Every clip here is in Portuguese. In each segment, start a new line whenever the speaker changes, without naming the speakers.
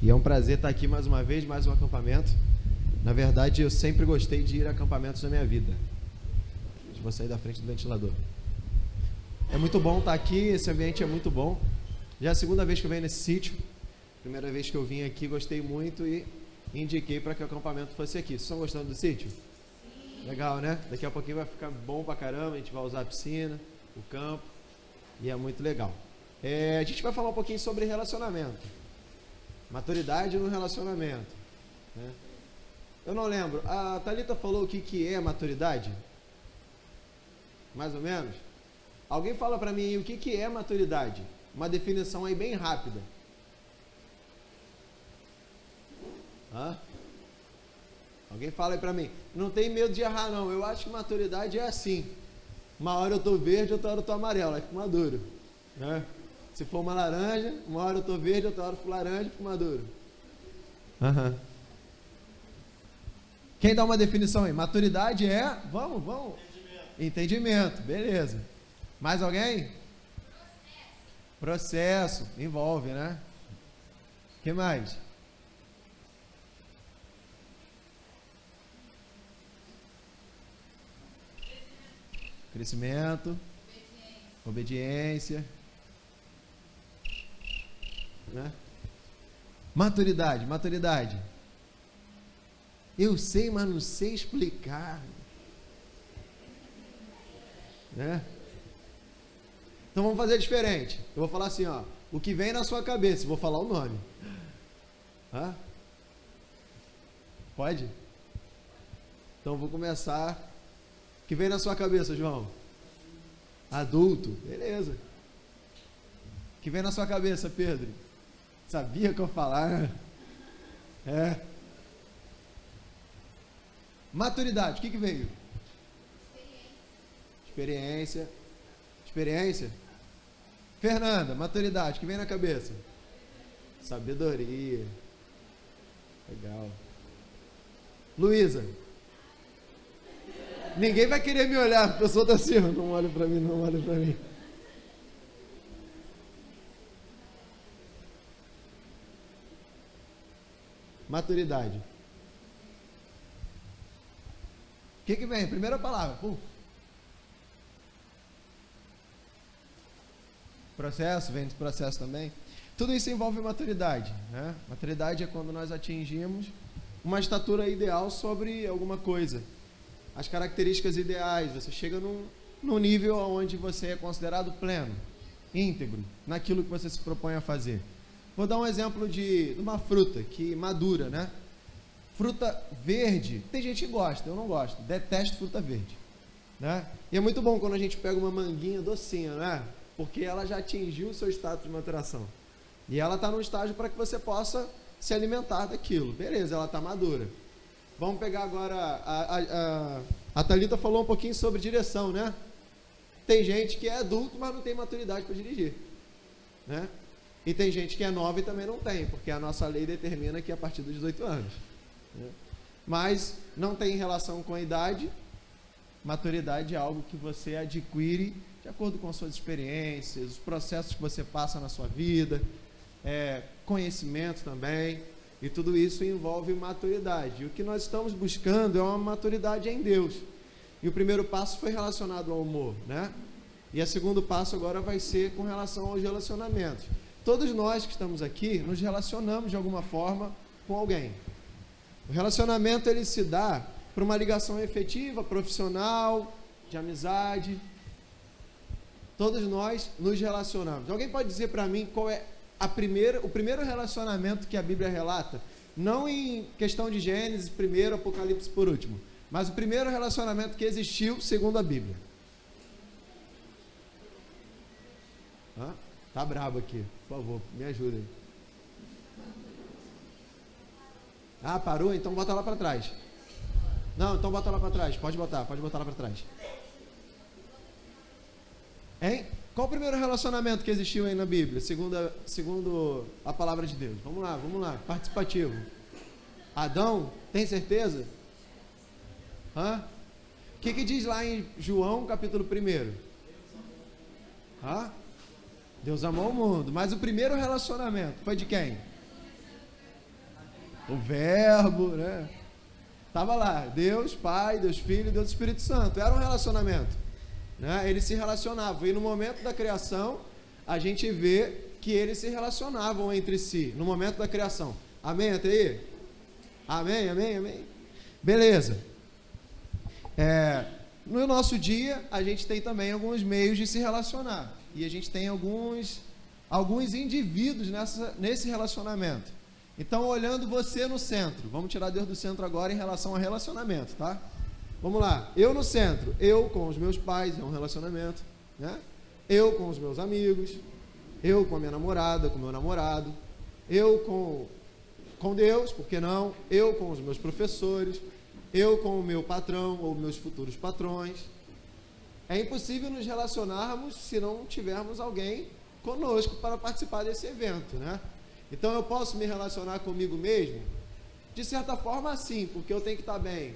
E é um prazer estar aqui mais uma vez, mais um acampamento. Na verdade, eu sempre gostei de ir a acampamentos na minha vida. Vou sair da frente do ventilador. É muito bom estar aqui, esse ambiente é muito bom. Já é a segunda vez que eu venho nesse sítio. Primeira vez que eu vim aqui, gostei muito e indiquei para que o acampamento fosse aqui. Vocês estão gostando do sítio? Sim. Legal, né? Daqui a pouquinho vai ficar bom pra caramba, a gente vai usar a piscina, o campo, e é muito legal. A gente vai falar um pouquinho sobre relacionamento. Maturidade no relacionamento, né? Eu não lembro, a Thalita falou o que é maturidade? Mais ou menos? Alguém fala para mim o que é maturidade? Uma definição aí bem rápida. Alguém fala aí para mim. Não tem medo de errar não, eu acho que maturidade é assim. Uma hora eu tô verde, outra hora eu tô amarelo, aí fico maduro, né? Se for uma laranja, uma hora eu tô verde, outra hora eu fico laranja e fico maduro. Quem dá uma definição aí? Maturidade é... Vamos. Entendimento, beleza. Mais alguém? Processo, envolve, né? O que mais? Crescimento. Obediência. Né? Maturidade. Eu sei, mas não sei explicar. Né? Então vamos fazer diferente. Eu vou falar assim, ó, o que vem na sua cabeça, vou falar o nome. Pode? Então vou começar. O que vem na sua cabeça, João? Adulto, beleza. O que vem na sua cabeça, Pedro? Sabia que eu ia falar? Maturidade, o que veio? Experiência. Fernanda, maturidade, o que vem na cabeça? Sabedoria. Legal. Luísa. Ninguém vai querer me olhar, a pessoa está assim, não olha para mim. Maturidade. O que vem? Primeira palavra. Processo, vem desse processo também. Tudo isso envolve maturidade, né? Maturidade é quando nós atingimos uma estatura ideal sobre alguma coisa. As características ideais, você chega num nível onde você é considerado pleno, íntegro, naquilo que você se propõe a fazer. Vou dar um exemplo de uma fruta que madura, né? Fruta verde, tem gente que gosta, eu não gosto, detesto fruta verde, né? E é muito bom quando a gente pega uma manguinha docinha, né? Porque ela já atingiu o seu status de maturação. E ela está num estágio para que você possa se alimentar daquilo. Beleza, ela está madura. Vamos pegar agora, a Thalita falou um pouquinho sobre direção, né? Tem gente que é adulto, mas não tem maturidade para dirigir, né? E tem gente que é nova e também não tem, porque a nossa lei determina que é a partir dos 18 anos. Né? Mas não tem relação com a idade. Maturidade é algo que você adquire de acordo com as suas experiências, os processos que você passa na sua vida, conhecimento também, e tudo isso envolve maturidade. E o que nós estamos buscando é uma maturidade em Deus. E o primeiro passo foi relacionado ao amor, né? E o segundo passo agora vai ser com relação aos relacionamentos. Todos nós que estamos aqui nos relacionamos de alguma forma com alguém. O relacionamento ele se dá por uma ligação efetiva, profissional, de amizade. Todos nós nos relacionamos. Alguém pode dizer para mim qual é o primeiro relacionamento que a Bíblia relata? Não em questão de Gênesis primeiro, Apocalipse por último, mas o primeiro relacionamento que existiu segundo a Bíblia. Tá brabo aqui, por favor, me ajudem. Parou? Então bota lá para trás. Não, então bota lá para trás, pode botar lá para trás. Hein? Qual o primeiro relacionamento que existiu aí na Bíblia, segundo a palavra de Deus? Vamos lá, participativo. Adão, tem certeza? O que diz lá em João, capítulo 1? Deus amou o mundo, mas o primeiro relacionamento foi de quem? o verbo, né? Estava lá, Deus Pai, Deus Filho, Deus Espírito Santo. Era um relacionamento, né? Eles se relacionavam. E no momento da criação, a gente vê que eles se relacionavam entre si, no momento da criação. Amém até aí? Amém, amém, amém. Beleza. No nosso dia, a gente tem também alguns meios de se relacionar. E a gente tem alguns indivíduos nesse relacionamento. Então, olhando você no centro, vamos tirar Deus do centro agora em relação a relacionamento, tá? Vamos lá, eu no centro, eu com os meus pais, é um relacionamento, né? Eu com os meus amigos, eu com a minha namorada, com o meu namorado, eu com Deus, por que não? Eu com os meus professores, eu com o meu patrão ou meus futuros patrões. É impossível nos relacionarmos se não tivermos alguém conosco para participar desse evento, né? Então eu posso me relacionar comigo mesmo? De certa forma sim, porque eu tenho que estar bem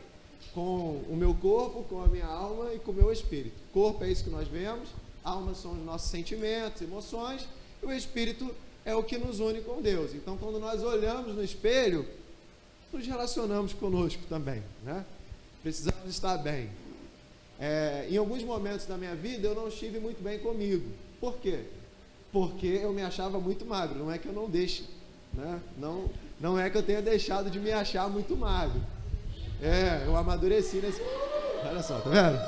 com o meu corpo, com a minha alma e com o meu espírito. Corpo é isso que nós vemos, alma são os nossos sentimentos, emoções, e o espírito é o que nos une com Deus. Então quando nós olhamos no espelho, nos relacionamos conosco também, né? Precisamos estar bem. Em alguns momentos da minha vida eu não estive muito bem comigo. Por quê? Porque eu me achava muito magro. Não é que eu não deixe, né? Não é que eu tenha deixado de me achar muito magro. Eu amadureci nesse... Olha só, tá vendo?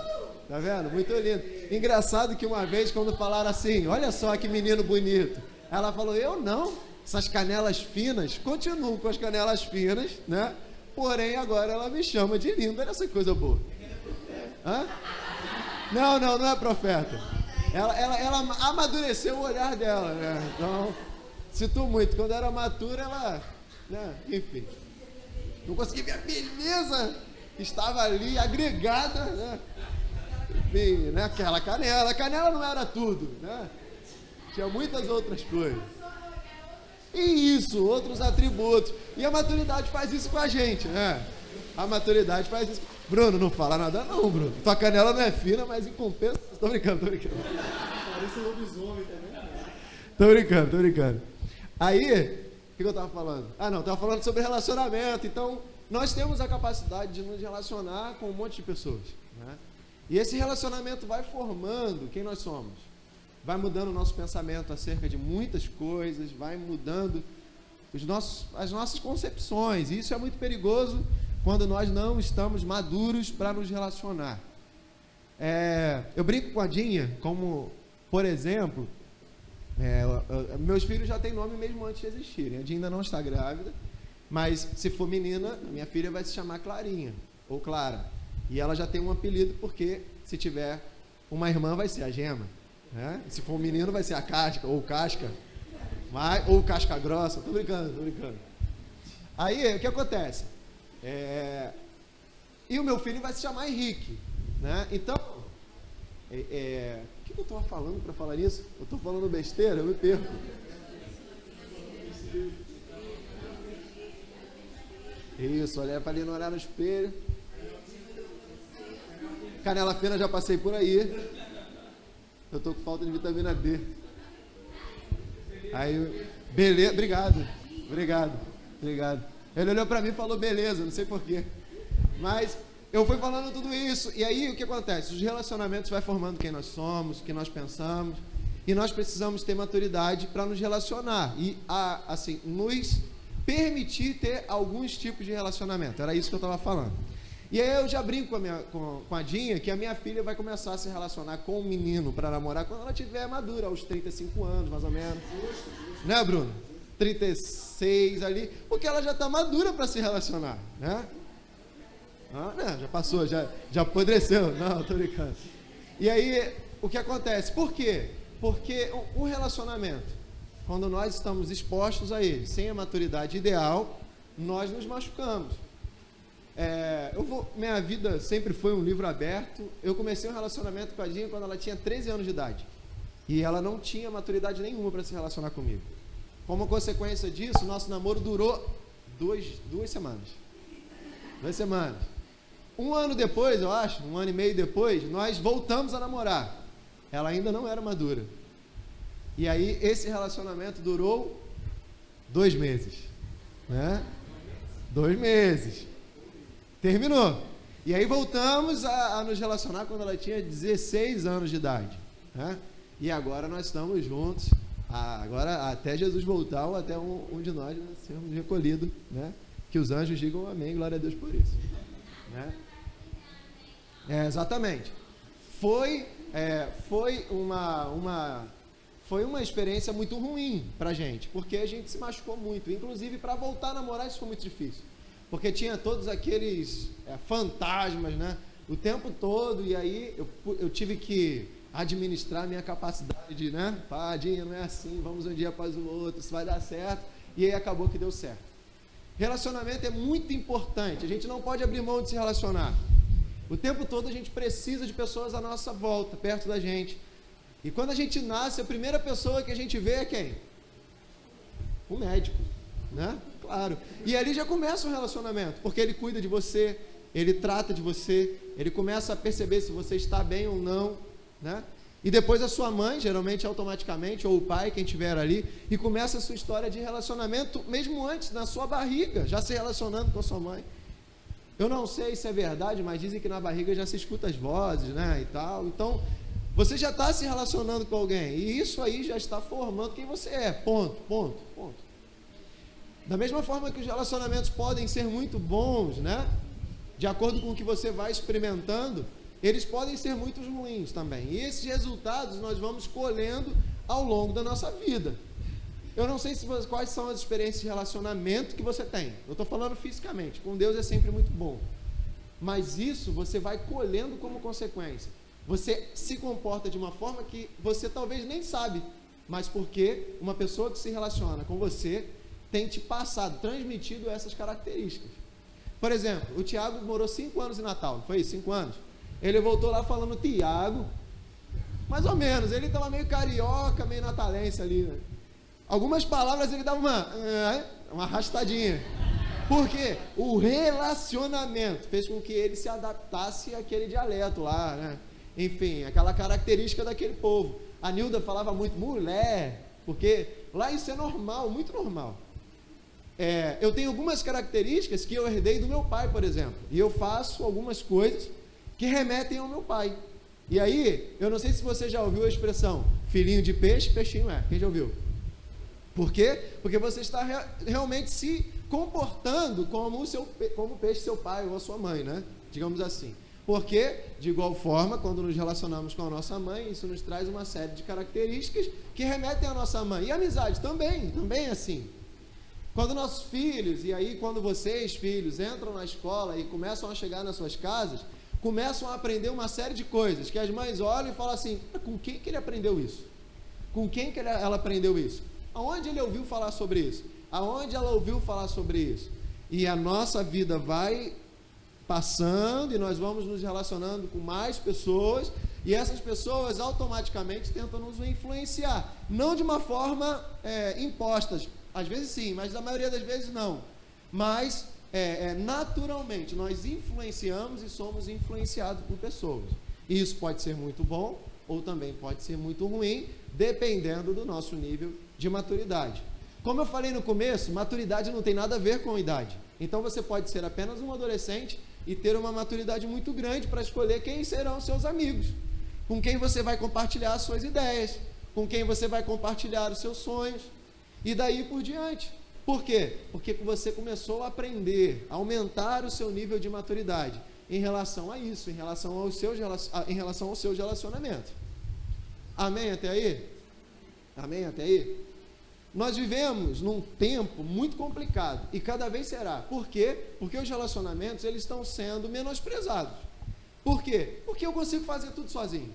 Tá vendo? Muito lindo. Engraçado que uma vez quando falaram assim, olha só que menino bonito, ela falou, eu não, essas canelas finas, continuo com as canelas finas, né? Porém agora ela me chama de lindo. Olha essa coisa boa. Hã? Não é profeta. Ela amadureceu o olhar dela, né? Então, sinto muito. Quando era matura, ela, né? Enfim, não consegui ver a beleza que estava ali, agregada, né? Enfim, né? Aquela canela. A canela não era tudo, né? Tinha muitas outras coisas. E isso, outros atributos. E a maturidade faz isso com a gente, né? A maturidade faz isso. Bruno, não fala nada não, Bruno. Tua canela não é fina, mas em compensa... Tô brincando.
Parece um lobisomem também.
Tô brincando. Aí, o que eu tava falando? Tava falando sobre relacionamento. Então, nós temos a capacidade de nos relacionar com um monte de pessoas, né? E esse relacionamento vai formando quem nós somos. Vai mudando o nosso pensamento acerca de muitas coisas, vai mudando as nossas concepções. E isso é muito perigoso quando nós não estamos maduros para nos relacionar. Eu brinco com a Dinha, como, por exemplo, meus filhos já têm nome mesmo antes de existirem. A Dinha ainda não está grávida, mas se for menina, minha filha vai se chamar Clarinha, ou Clara. E ela já tem um apelido, porque se tiver uma irmã vai ser a Gema, né? Se for um menino vai ser a Casca, ou Casca, ou Casca Grossa. Tô brincando. Aí, o que acontece? E o meu filho vai se chamar Henrique, né? Então, o que eu estava falando para falar isso? Eu estou falando besteira, eu me perco. Isso, olhar para ali no olhar no espelho. Canela fina, já passei por aí. Eu estou com falta de vitamina D. Aí, beleza, obrigado. Ele olhou para mim e falou beleza, não sei porquê. Mas eu fui falando tudo isso. E aí o que acontece? Os relacionamentos vai formando quem nós somos, o que nós pensamos. E nós precisamos ter maturidade para nos relacionar. E assim, nos permitir ter alguns tipos de relacionamento. Era isso que eu estava falando. E aí eu já brinco com a Dinha que a minha filha vai começar a se relacionar com um menino para namorar quando ela tiver madura, aos 35 anos, mais ou menos. Né, Bruno? 36 ali, porque ela já está madura para se relacionar, né? Não, já passou, já apodreceu. Não, tô brincando. E aí, o que acontece? Por quê? Porque o relacionamento, quando nós estamos expostos a ele, sem a maturidade ideal, nós nos machucamos. Minha vida sempre foi um livro aberto. Eu comecei um relacionamento com a Dinha quando ela tinha 13 anos de idade. E ela não tinha maturidade nenhuma para se relacionar comigo. Como consequência disso, nosso namoro durou duas semanas. 2 semanas. 1 ano depois, eu acho, 1 ano e meio depois, nós voltamos a namorar. Ela ainda não era madura. E aí, esse relacionamento durou 2 meses, né? 2 meses. Terminou. E aí voltamos a nos relacionar quando ela tinha 16 anos de idade, né? E agora nós estamos juntos, agora até Jesus voltar ou até um de nós sermos recolhidos, né? Que os anjos digam amém, glória a Deus por isso, né? Exatamente. Foi uma experiência muito ruim pra gente, porque a gente se machucou muito, inclusive para voltar a namorar isso foi muito difícil, porque tinha todos aqueles fantasmas, né, o tempo todo, e aí eu tive que administrar a minha capacidade de, né, padinha, não é assim, vamos um dia após o outro, isso vai dar certo, e aí acabou que deu certo. Relacionamento é muito importante, a gente não pode abrir mão de se relacionar. O tempo todo a gente precisa de pessoas à nossa volta, perto da gente. E quando a gente nasce, a primeira pessoa que a gente vê é quem? O médico, né? Claro. E ali já começa um relacionamento, porque ele cuida de você, ele trata de você, ele começa a perceber se você está bem ou não, né? E depois a sua mãe, geralmente automaticamente, ou o pai, quem estiver ali, e começa a sua história de relacionamento, mesmo antes, na sua barriga, já se relacionando com a sua mãe. Eu não sei se é verdade, mas dizem que na barriga já se escuta as vozes, né, e tal. Então, você já está se relacionando com alguém, e isso aí já está formando quem você é, ponto. Da mesma forma que os relacionamentos podem ser muito bons, né, de acordo com o que você vai experimentando, eles podem ser muito ruins também. E esses resultados nós vamos colhendo ao longo da nossa vida. Eu não sei quais são as experiências de relacionamento que você tem. Eu estou falando fisicamente. Com Deus é sempre muito bom. Mas isso você vai colhendo como consequência. Você se comporta de uma forma que você talvez nem sabe, mas porque uma pessoa que se relaciona com você tem te passado, transmitido essas características. Por exemplo, o Tiago morou 5 anos em Natal, não foi isso? 5 anos. Ele voltou lá falando Tiago, mais ou menos. Ele estava meio carioca, meio natalense ali, né? Algumas palavras ele dava uma arrastadinha. Por quê? O relacionamento fez com que ele se adaptasse àquele dialeto lá, né? Enfim, aquela característica daquele povo. A Nilda falava muito mulher, porque lá isso é normal, muito normal. Eu tenho algumas características que eu herdei do meu pai, por exemplo. E eu faço algumas coisas que remetem ao meu pai. E aí, eu não sei se você já ouviu a expressão filhinho de peixe, peixinho é. Quem já ouviu? Por quê? Porque você está realmente se comportando como o peixe seu pai ou a sua mãe, né? Digamos assim. Porque, de igual forma, quando nos relacionamos com a nossa mãe, isso nos traz uma série de características que remetem à nossa mãe. E a amizade também é assim. Quando nossos filhos, e aí quando vocês, filhos, entram na escola e começam a chegar nas suas casas, começam a aprender uma série de coisas, que as mães olham e falam assim, com quem que ele aprendeu isso? Com quem que ela aprendeu isso? Aonde ele ouviu falar sobre isso? Aonde ela ouviu falar sobre isso? E a nossa vida vai passando e nós vamos nos relacionando com mais pessoas e essas pessoas automaticamente tentam nos influenciar. Não de uma forma imposta, às vezes sim, mas na maioria das vezes não. Mas naturalmente nós influenciamos e somos influenciados por pessoas. E isso pode ser muito bom ou também pode ser muito ruim, dependendo do nosso nível de maturidade. Como eu falei no começo, maturidade não tem nada a ver com idade. Então você pode ser apenas um adolescente e ter uma maturidade muito grande para escolher quem serão seus amigos, com quem você vai compartilhar as suas ideias, com quem você vai compartilhar os seus sonhos, e daí por diante. Por quê? Porque você começou a aprender, a aumentar o seu nível de maturidade em relação a isso, em relação aos seus relacionamentos. Amém até aí? Amém até aí? Nós vivemos num tempo muito complicado e cada vez será. Por quê? Porque os relacionamentos eles estão sendo menosprezados. Por quê? Porque eu consigo fazer tudo sozinho.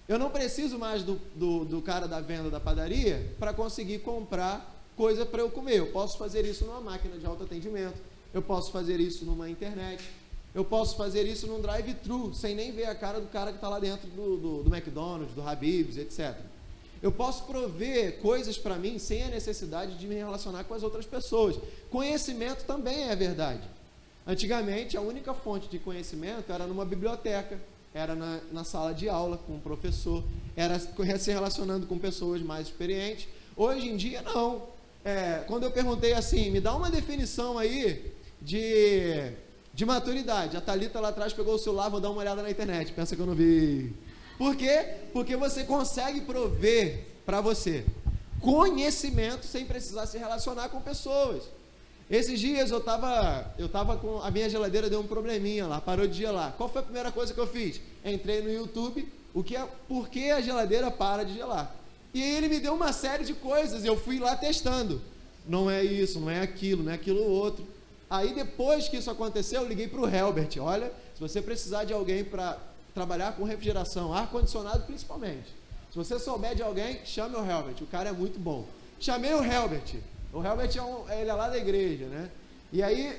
Eu não preciso mais do cara da venda da padaria para conseguir comprar coisa para eu comer. Eu posso fazer isso numa máquina de autoatendimento, eu posso fazer isso numa internet, eu posso fazer isso num drive-thru, sem nem ver a cara do cara que está lá dentro do McDonald's, do Habib's, etc. Eu posso prover coisas para mim sem a necessidade de me relacionar com as outras pessoas. Conhecimento também é verdade. Antigamente, a única fonte de conhecimento era numa biblioteca, era na sala de aula com um professor, era se relacionando com pessoas mais experientes. Hoje em dia, não. Quando eu perguntei assim, me dá uma definição aí de maturidade. A Thalita lá atrás pegou o celular, vou dar uma olhada na internet, pensa que eu não vi. Por quê? Porque você consegue prover para você conhecimento sem precisar se relacionar com pessoas. Esses dias eu tava com a minha geladeira, deu um probleminha lá, parou de gelar. Qual foi a primeira coisa que eu fiz? Entrei no YouTube, por que a geladeira para de gelar? E aí ele me deu uma série de coisas, eu fui lá testando. Não é isso, não é aquilo outro. Aí depois que isso aconteceu, eu liguei para o Helbert. Olha, se você precisar de alguém para trabalhar com refrigeração, ar-condicionado principalmente, se você souber de alguém, chame o Helbert, o cara é muito bom. Chamei o Helbert. O Helbert ele é lá da igreja, né? E aí,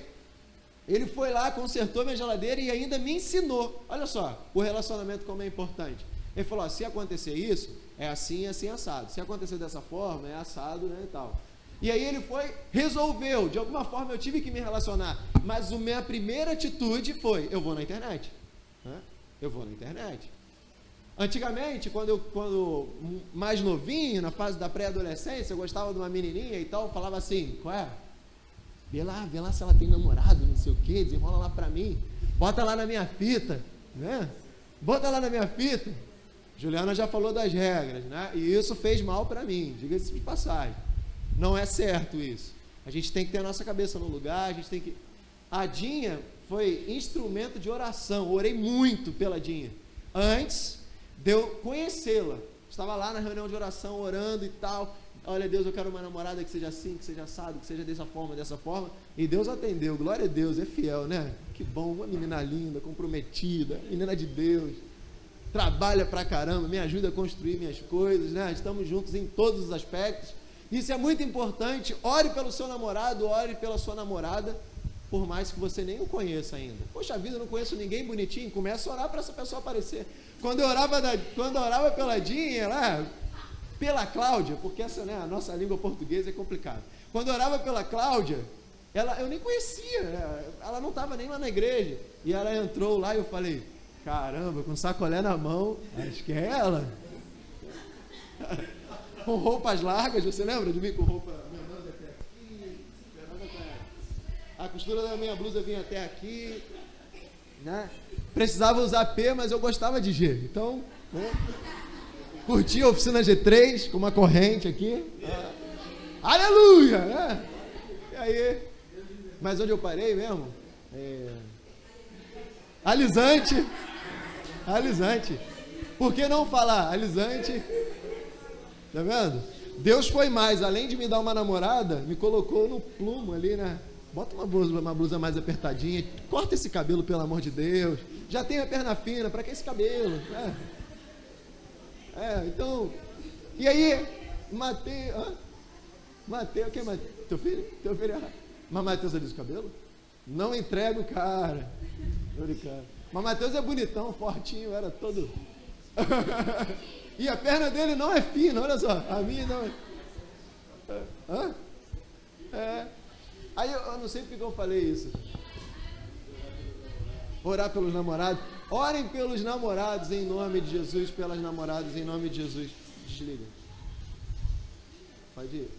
ele foi lá, consertou minha geladeira e ainda me ensinou. Olha só, o relacionamento como é importante. Ele falou, ó, se acontecer isso, é assim, assado. Se acontecer dessa forma, é assado, né, e tal. E aí ele resolveu, de alguma forma eu tive que me relacionar. Mas a minha primeira atitude foi, eu vou na internet. Né? Eu vou na internet. Antigamente, quando mais novinho, na fase da pré-adolescência, eu gostava de uma menininha e tal, falava assim, qual é? Vê lá se ela tem namorado, não sei o que, desenrola lá pra mim, bota lá na minha fita, né? Bota lá na minha fita. Juliana já falou das regras, né? E isso fez mal pra mim, diga-se de passagem. Não é certo isso. A gente tem que ter a nossa cabeça no lugar, a gente tem que... A Dinha foi instrumento de oração, orei muito pela Dinha. Antes de eu conhecê-la, estava lá na reunião de oração, orando e tal, olha Deus, eu quero uma namorada que seja assim, que seja assado, que seja dessa forma, e Deus atendeu, glória a Deus, é fiel, né? Que bom, uma menina linda, comprometida, menina de Deus, trabalha pra caramba, me ajuda a construir minhas coisas, né? Estamos juntos em todos os aspectos, isso é muito importante. Ore pelo seu namorado, ore pela sua namorada, por mais que você nem o conheça ainda. Poxa vida, eu não conheço ninguém bonitinho, começa a orar para essa pessoa aparecer. Quando eu orava pela Dinha, lá, pela Cláudia, porque essa, né, a nossa língua portuguesa é complicada. Quando eu orava pela Cláudia, eu nem conhecia, ela não estava nem lá na igreja, e ela entrou lá e eu falei, caramba, com sacolé na mão, acho que é ela. Com roupas largas, você lembra de mim com roupa? Minha manga até aqui, a costura da minha blusa vinha até aqui, né? Precisava usar P, mas eu gostava de G, então, né? Curti a oficina G3 com uma corrente aqui, aleluia, né? E aí, mas onde eu parei mesmo? Alisante, por que não falar alisante? Tá vendo? Deus foi mais, além de me dar uma namorada, me colocou no plumo ali, né? Bota uma blusa mais apertadinha, corta esse cabelo, pelo amor de Deus. Já tem a perna fina, para que esse cabelo? Então, e aí, Matei, o que, Mateus? Teu filho? Mas Mateus alisa o cabelo? Não entrega o cara. Tô brincando. Mas Mateus é bonitão, fortinho, era todo... E a perna dele não é fina, olha só. A minha não é. Aí eu não sei porque que eu falei isso. Orar pelos namorados. Orem pelos namorados em nome de Jesus, pelas namoradas em nome de Jesus. Desliga. Pode ir.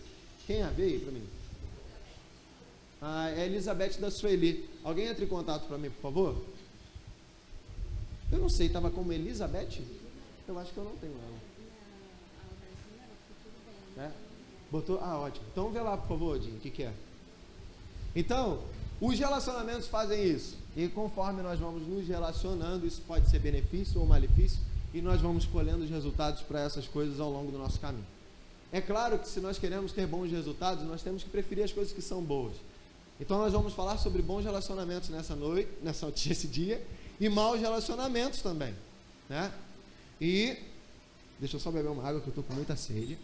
Quem é? Vê aí pra mim. É Elizabeth da Sueli. Alguém entra em contato pra mim, por favor? Eu não sei, estava como Elizabeth? Eu acho que eu não tenho ela. Botou? Ótimo. Então vê lá, por favor, Dinho, o que é. Então, os relacionamentos fazem isso. E conforme nós vamos nos relacionando, isso pode ser benefício ou malefício, e nós vamos colhendo os resultados para essas coisas ao longo do nosso caminho. É claro que se nós queremos ter bons resultados, nós temos que preferir as coisas que são boas. Então nós vamos falar sobre bons relacionamentos nesse dia, e maus relacionamentos também, né? E deixa eu só beber uma água que eu estou com muita sede.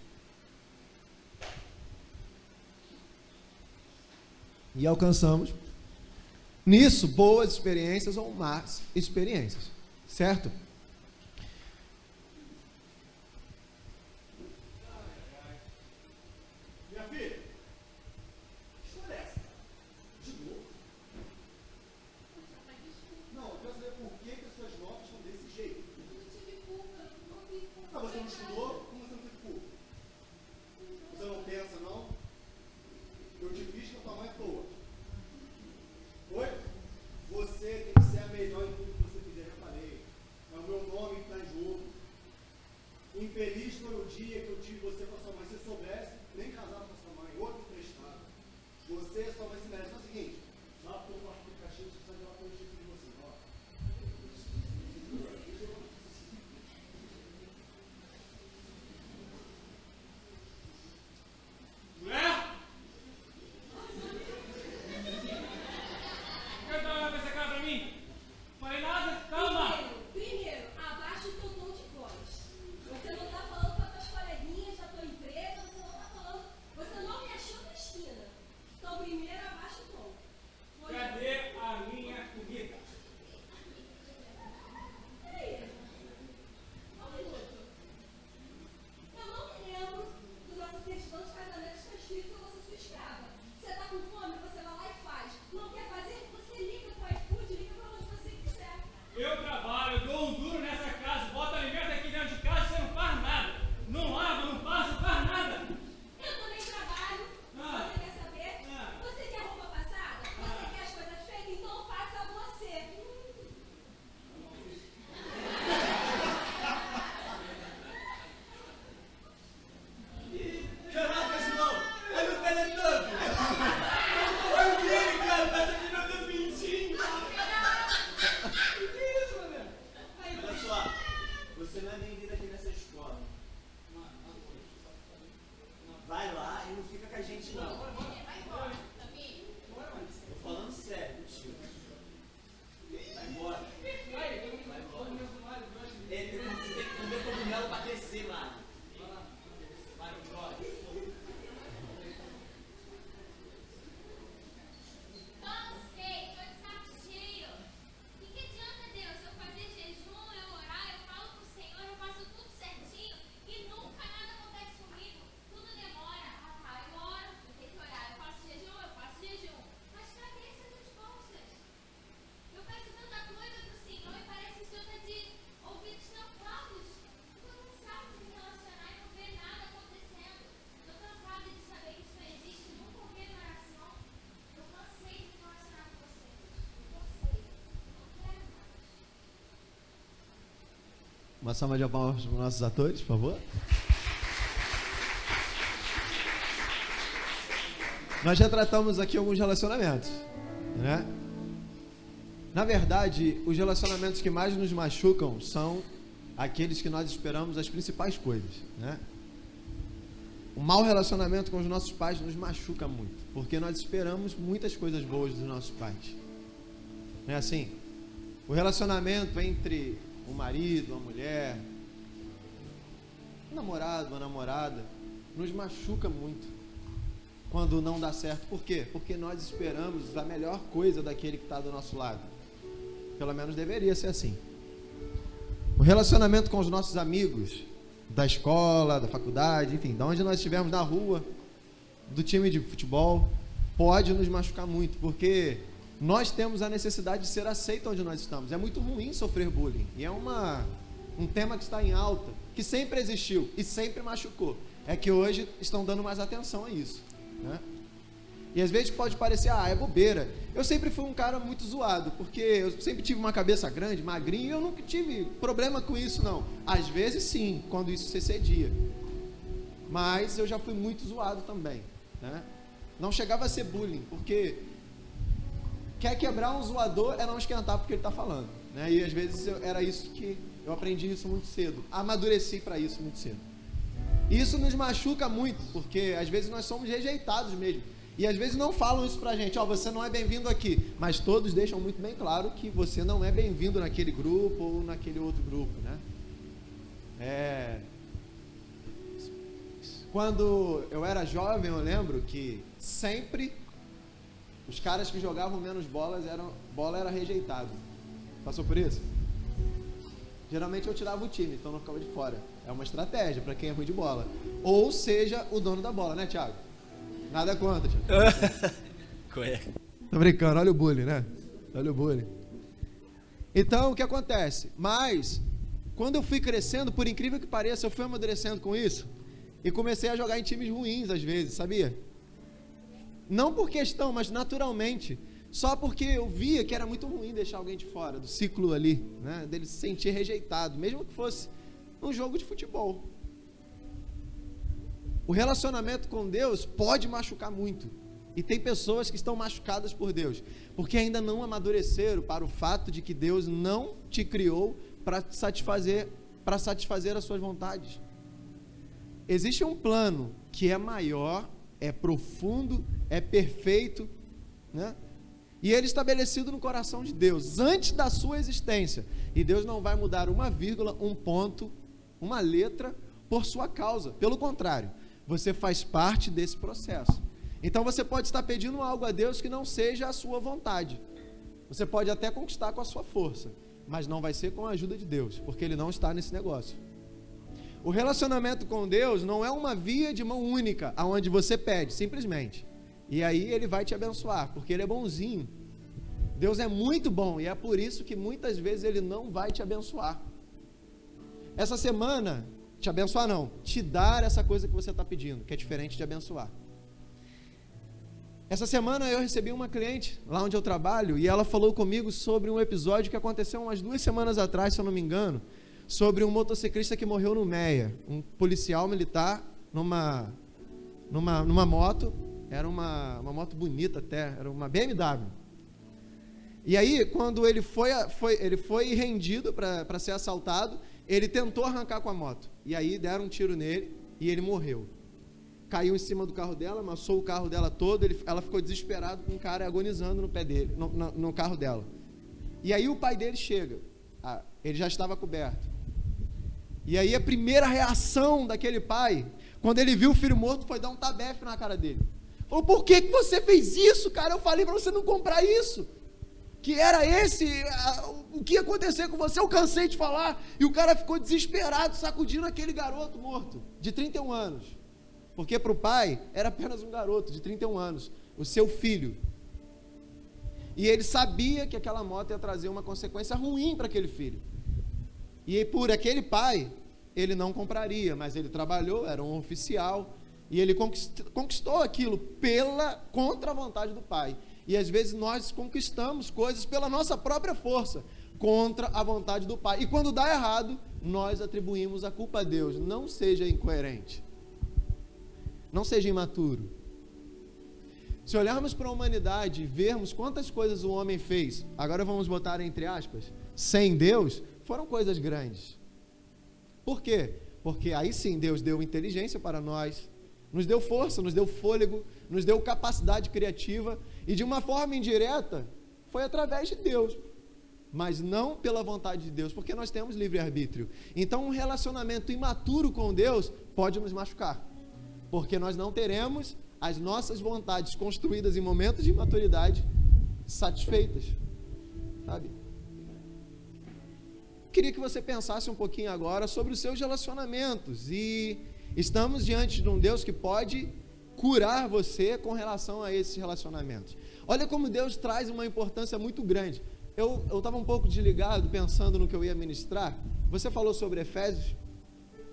E alcançamos nisso boas experiências ou más experiências, certo?
Minha filha, que história é essa? De novo? Não, eu quero saber por que as suas notas estão desse jeito. Você não estudou? Como você não teve culpa? Você não pensa, não? Eu te fiz com a tua mãe à toa. infeliz foi o dia que eu tive você com a sua mãe. Se soubesse, nem casava com a sua mãe, outro emprestado. Você e a sua mãe se merecem. É o seguinte, lá pro teu quarto aplicativo, você precisa de uma coisa de você. Ó.
Mulher? Quer dar uma essa cara pra mim? Falei nada? Calma!
Primeiro, abaixa o teu tom de voz. Você não está falando com as tuas coleguinhas da tua empresa, você não está falando. Você não me achou na esquina. Então, primeiro, abaixa o tom.
Cadê a minha comida?
Peraí. Um minuto. Eu não me lembro do nosso certidão de casamento que está escrito que eu vou ser sua escrava. Você está com fome, você vai lá e faz. Não quer fazer? Você liga para o iFood, liga para onde você quiser.
Eu trabalho, eu dou um duro nessa casa, boto alimento aqui dentro de casa, você não faz nada. Não lava, não passa, não faz nada.
Eu também trabalho.
Ah.
Você quer saber?
Ah.
Você quer roupa passada? Você quer as coisas feitas? Então faça você.
Caraca, João! Olha o teletubby! Olha o dele, cara! Parece que meu dedo pintinho! Que isso, mané? Olha só, você não é bem-vindo aqui nessa escola. Vai lá e não fica com a gente, não. Tô falando sério, tio. Vai embora. Vai embora. Ele tem que comer cogumelo pra crescer, mano. Vai embora.
Cansei, tô de saco cheio. O que adianta, Deus? Eu fazer jejum, eu orar, eu falo com o Senhor, eu faço tudo certinho e nunca nada acontece comigo. Tudo demora. Ah, tá, eu oro, eu tenho que orar. Eu faço jejum. Mas cadê essas respostas? Eu peço tanta coisa pro Senhor e parece que o Senhor tá de ouvidos tampados. Eu tô cansada de me relacionar e não ver nada acontecendo. Tô cansada de saber que isso não existe, nunca ouvi minha oração. Eu cansei de me relacionar com vocês. Cansei. Não quero mais.
Uma salva de palmas para os nossos atores, por favor. Nós já tratamos aqui alguns relacionamentos, né? Na verdade, os relacionamentos que mais nos machucam são aqueles que nós esperamos as principais coisas, né? O mau relacionamento com os nossos pais nos machuca muito, porque nós esperamos muitas coisas boas dos nossos pais. Não é assim? O relacionamento entre o marido, a mulher, o namorado, uma namorada, nos machuca muito quando não dá certo. Por quê? Porque nós esperamos a melhor coisa daquele que está do nosso lado. Pelo menos deveria ser assim. O relacionamento com os nossos amigos, da escola, da faculdade, enfim, de onde nós estivermos, na rua, do time de futebol, pode nos machucar muito, porque nós temos a necessidade de ser aceito onde nós estamos. É muito ruim sofrer bullying, e é um tema que está em alta, que sempre existiu e sempre machucou. É que hoje estão dando mais atenção a isso, né? E às vezes pode parecer, é bobeira. Eu sempre fui um cara muito zoado, porque eu sempre tive uma cabeça grande, magrinho, e eu nunca tive problema com isso, não. Às vezes sim, quando isso se excedia. Mas eu já fui muito zoado também, né? Não chegava a ser bullying, porque quer quebrar um zoador é não esquentar porque ele está falando, né? E às vezes era isso que eu aprendi isso muito cedo, amadureci para isso muito cedo. E isso nos machuca muito, porque às vezes nós somos rejeitados mesmo. E às vezes não falam isso pra gente, você não é bem-vindo aqui, mas todos deixam muito bem claro que você não é bem-vindo naquele grupo ou naquele outro grupo, né? Quando eu era jovem, eu lembro que sempre os caras que jogavam menos bola era rejeitado. Passou por isso? Geralmente eu tirava o time, então não ficava de fora. É uma estratégia para quem é ruim de bola. Ou seja, o dono da bola, né, Thiago? Nada contra, Thiago.
Correto.
Tô brincando, olha o bullying, né? Olha o bullying. Então, o que acontece? Mas, quando eu fui crescendo, por incrível que pareça, eu fui amadurecendo com isso e comecei a jogar em times ruins às vezes, sabia? Não por questão, mas naturalmente. Só porque eu via que era muito ruim deixar alguém de fora do ciclo ali, né? Dele se sentir rejeitado, mesmo que fosse um jogo de futebol. O relacionamento com Deus pode machucar muito. E tem pessoas que estão machucadas por Deus, porque ainda não amadureceram para o fato de que Deus não te criou para satisfazer as suas vontades. Existe um plano que é maior, é profundo, é perfeito, né? E ele é estabelecido no coração de Deus, antes da sua existência. E Deus não vai mudar uma vírgula, um ponto, uma letra, por sua causa. Pelo contrário, você faz parte desse processo. Então você pode estar pedindo algo a Deus que não seja a sua vontade. Você pode até conquistar com a sua força, mas não vai ser com a ajuda de Deus, porque Ele não está nesse negócio. O relacionamento com Deus não é uma via de mão única, aonde você pede, simplesmente. E aí Ele vai te abençoar, porque Ele é bonzinho. Deus é muito bom, e é por isso que muitas vezes Ele não vai te abençoar. Essa semana, te abençoar não, te dar essa coisa que você está pedindo, que é diferente de abençoar. Essa semana eu recebi uma cliente, lá onde eu trabalho, e ela falou comigo sobre um episódio que aconteceu umas 2 semanas atrás, se eu não me engano, sobre um motociclista que morreu no Meia, um policial militar numa moto, era uma moto bonita até, era uma BMW. E aí, quando ele foi rendido para ser assaltado, ele tentou arrancar com a moto, e aí deram um tiro nele, e ele morreu. Caiu em cima do carro dela, amassou o carro dela todo, ela ficou desesperada com um cara agonizando no pé dele, no carro dela. E aí o pai dele chega, ele já estava coberto. E aí a primeira reação daquele pai, quando ele viu o filho morto, foi dar um tabefe na cara dele. Falou, por que você fez isso, cara? Eu falei para você não comprar isso. Que era o que ia acontecer com você, eu cansei de falar. E o cara ficou desesperado, sacudindo aquele garoto morto, de 31 anos. Porque para o pai, era apenas um garoto de 31 anos, o seu filho. E ele sabia que aquela moto ia trazer uma consequência ruim para aquele filho. E por aquele pai, ele não compraria, mas ele trabalhou, era um oficial, e ele conquistou aquilo contra a vontade do pai. E às vezes nós conquistamos coisas pela nossa própria força, contra a vontade do pai. E quando dá errado, nós atribuímos a culpa a Deus. Não seja incoerente. Não seja imaturo. Se olharmos para a humanidade e vermos quantas coisas o homem fez, agora vamos botar entre aspas, sem Deus, foram coisas grandes. Por quê? Porque aí sim Deus deu inteligência para nós, nos deu força, nos deu fôlego, nos deu capacidade criativa, e de uma forma indireta, foi através de Deus, mas não pela vontade de Deus, porque nós temos livre-arbítrio. Então um relacionamento imaturo com Deus pode nos machucar, porque nós não teremos as nossas vontades construídas em momentos de imaturidade satisfeitas, sabe? Queria que você pensasse um pouquinho agora sobre os seus relacionamentos, e estamos diante de um Deus que pode curar você com relação a esses relacionamentos. Olha como Deus traz uma importância muito grande. Eu estava um pouco desligado pensando no que eu ia ministrar. Você falou sobre Efésios?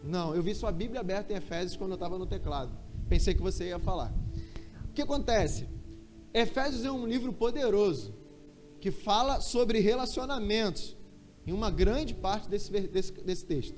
Não, eu vi sua Bíblia aberta em Efésios quando eu estava no teclado. Pensei que você ia falar. O que acontece? Efésios é um livro poderoso, que fala sobre relacionamentos, em uma grande parte desse texto.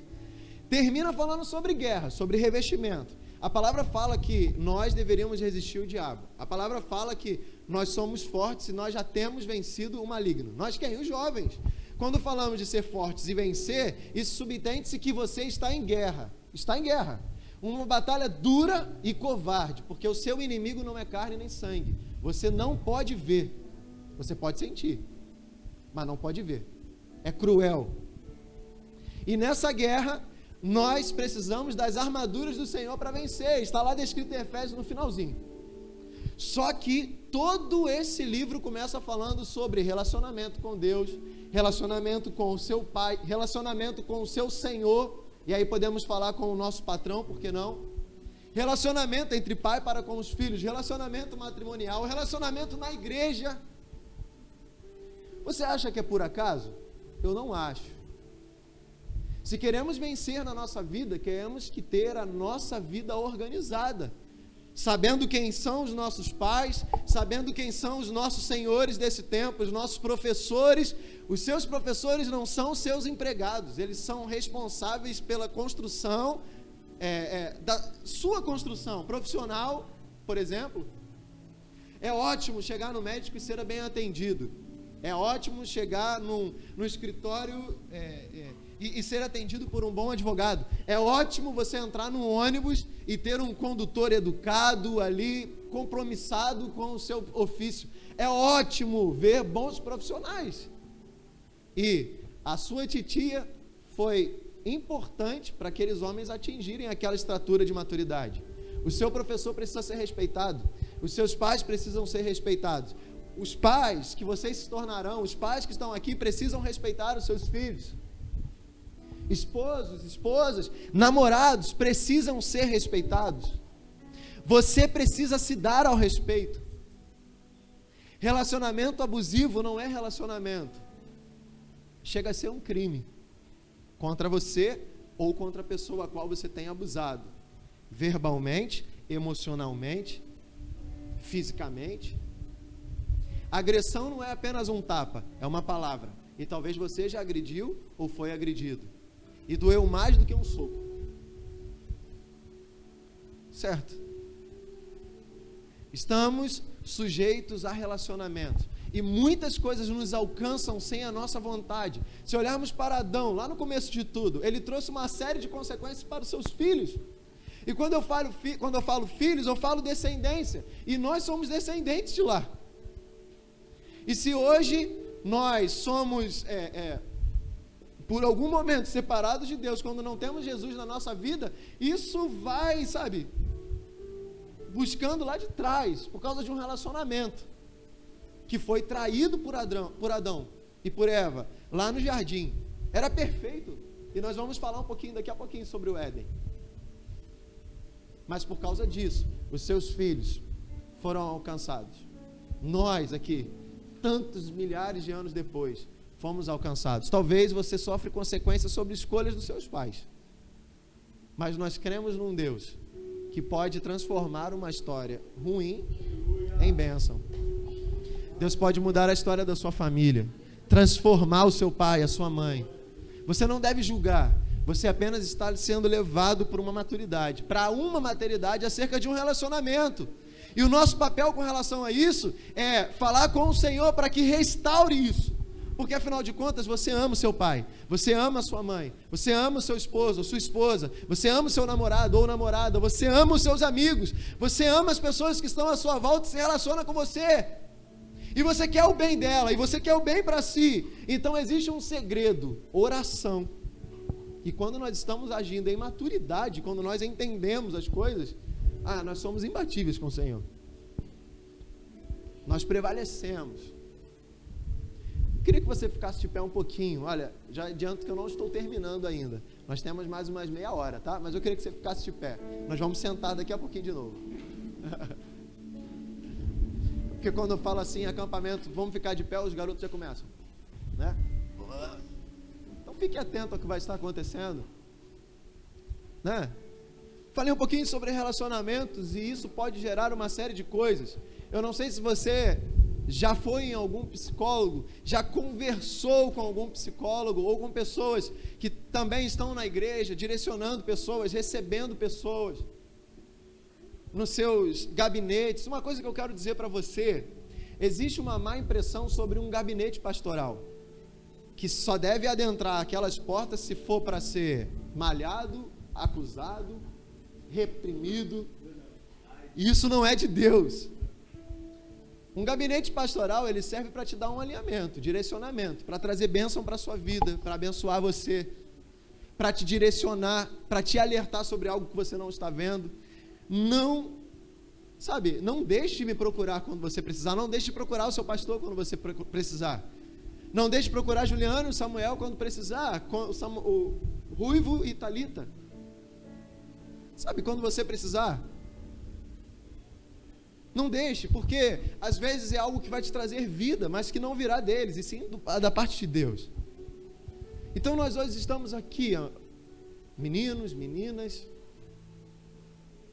Termina falando sobre guerra, sobre revestimento. A palavra fala que nós deveríamos resistir o diabo. A palavra fala que nós somos fortes e nós já temos vencido o maligno. Nós quem? Os jovens. Quando falamos de ser fortes e vencer, isso subentende-se que você está em guerra. Está em guerra. Uma batalha dura e covarde, porque o seu inimigo não é carne nem sangue. Você não pode ver. Você pode sentir, mas não pode ver. É cruel. E nessa guerra, nós precisamos das armaduras do Senhor para vencer. Está lá descrito em Efésios no finalzinho. Só que todo esse livro começa falando sobre relacionamento com Deus, relacionamento com o seu Pai, relacionamento com o seu Senhor, e aí podemos falar com o nosso patrão, por que não? Relacionamento entre pai para com os filhos, relacionamento matrimonial, relacionamento na igreja. Você acha que é por acaso? Eu não acho. Se queremos vencer na nossa vida, queremos que ter a nossa vida organizada, sabendo quem são os nossos pais, sabendo quem são os nossos senhores desse tempo, os nossos professores. Os seus professores não são seus empregados, eles são responsáveis pela construção da sua construção profissional, por exemplo. É ótimo chegar no médico e ser bem atendido. É ótimo chegar no escritório e ser atendido por um bom advogado. É ótimo você entrar num ônibus e ter um condutor educado ali, compromissado com o seu ofício. É ótimo ver bons profissionais. E a sua titia foi importante para aqueles homens atingirem aquela estatura de maturidade. O seu professor precisa ser respeitado. Os seus pais precisam ser respeitados. Os pais que vocês se tornarão, os pais que estão aqui, precisam respeitar os seus filhos. Esposos, esposas, namorados precisam ser respeitados. Você precisa se dar ao respeito. Relacionamento abusivo não é relacionamento. Chega a ser um crime contra você ou contra a pessoa a qual você tem abusado, verbalmente, emocionalmente, fisicamente. Agressão não é apenas um tapa, é uma palavra. E talvez você já agrediu ou foi agredido. E doeu mais do que um soco. Certo? Estamos sujeitos a relacionamentos. E muitas coisas nos alcançam sem a nossa vontade. Se olharmos para Adão, lá no começo de tudo, ele trouxe uma série de consequências para os seus filhos. E quando eu falo filhos, eu falo descendência. E nós somos descendentes de lá. E se hoje nós somos, por algum momento, separados de Deus, quando não temos Jesus na nossa vida, isso vai, buscando lá de trás, por causa de um relacionamento, que foi traído por Adão e por Eva, lá no jardim. Era perfeito. E nós vamos falar daqui a pouquinho sobre o Éden. Mas por causa disso, os seus filhos foram alcançados. Nós aqui, tantos milhares de anos depois, fomos alcançados. Talvez você sofra consequências sobre escolhas dos seus pais. Mas nós cremos num Deus que pode transformar uma história ruim em bênção. Deus pode mudar a história da sua família, transformar o seu pai, a sua mãe. Você não deve julgar, você apenas está sendo levado por uma maturidade, para uma maturidade acerca de um relacionamento. E o nosso papel com relação a isso é falar com o Senhor para que restaure isso. Porque afinal de contas você ama o seu pai, você ama a sua mãe, você ama o seu esposo ou sua esposa, você ama o seu namorado ou namorada, você ama os seus amigos, você ama as pessoas que estão à sua volta e se relacionam com você. E você quer o bem dela, e você quer o bem para si. Então existe um segredo, oração. E quando nós estamos agindo em maturidade, quando nós entendemos as coisas, nós somos imbatíveis com o Senhor. Nós prevalecemos. Eu queria que você ficasse de pé um pouquinho. Olha, já adianto que eu não estou terminando ainda. Nós temos mais umas meia hora, tá? Mas eu queria que você ficasse de pé. Nós vamos sentar daqui a pouquinho de novo. Porque quando eu falo assim, acampamento, vamos ficar de pé, os garotos já começam, né? Então fique atento ao que vai estar acontecendo, né? Falei um pouquinho sobre relacionamentos e isso pode gerar uma série de coisas. Eu não sei se você já foi em algum psicólogo, já conversou com algum psicólogo ou com pessoas que também estão na igreja, direcionando pessoas, recebendo pessoas nos seus gabinetes. Uma coisa que eu quero dizer para você: existe uma má impressão sobre um gabinete pastoral, que só deve adentrar aquelas portas se for para ser malhado, acusado, reprimido. Isso não é de Deus. Um gabinete pastoral, ele serve para te dar um alinhamento, direcionamento, para trazer bênção para a sua vida, para abençoar você, para te direcionar, para te alertar sobre algo que você não está vendo. Não deixe de me procurar quando você precisar, não deixe de procurar o seu pastor quando você precisar, não deixe de procurar Juliano e Samuel quando precisar, o Ruivo e Thalita, quando você precisar. Não deixe, porque às vezes é algo que vai te trazer vida, mas que não virá deles, e sim da parte de Deus. Então nós hoje estamos aqui, meninos, meninas,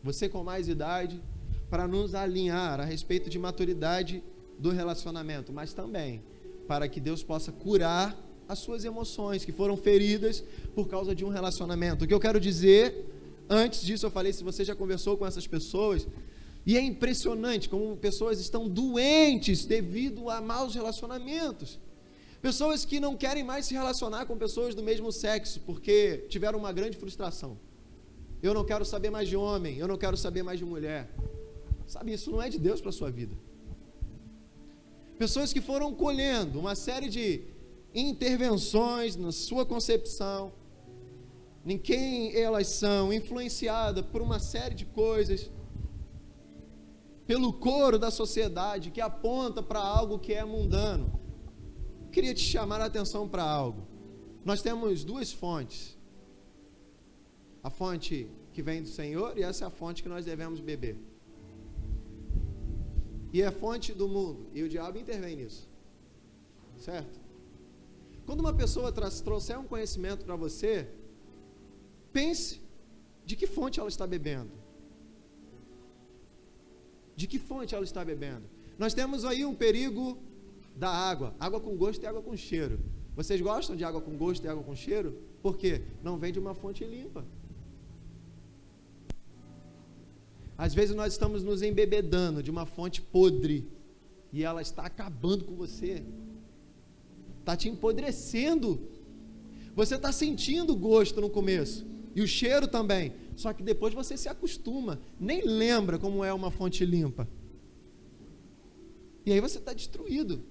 você com mais idade, para nos alinhar a respeito de maturidade do relacionamento, mas também para que Deus possa curar as suas emoções que foram feridas por causa de um relacionamento. O que eu quero dizer Antes disso eu falei, se você já conversou com essas pessoas, e é impressionante como pessoas estão doentes devido a maus relacionamentos. Pessoas que não querem mais se relacionar com pessoas do mesmo sexo, porque tiveram uma grande frustração. Eu não quero saber mais de homem, eu não quero saber mais de mulher. Sabe, isso não é de Deus para a sua vida. Pessoas que foram colhendo uma série de intervenções na sua concepção, em quem elas são, influenciadas por uma série de coisas, pelo coro da sociedade que aponta para algo que é mundano. Eu queria te chamar a atenção para algo. Nós temos duas fontes. A fonte que vem do Senhor, e essa é a fonte que nós devemos beber. E é a fonte do mundo, e o diabo intervém nisso. Certo? Quando uma pessoa trouxer um conhecimento para você, pense de que fonte ela está bebendo. De que fonte ela está bebendo? Nós temos aí um perigo da água. Água com gosto e água com cheiro. Vocês gostam de água com gosto e água com cheiro? Por quê? Não vem de uma fonte limpa. Às vezes nós estamos nos embebedando de uma fonte podre e ela está acabando com você. Está te empodrecendo. Você está sentindo o gosto no começo e o cheiro também. Só que depois você se acostuma, nem lembra como é uma fonte limpa. E aí você está destruído,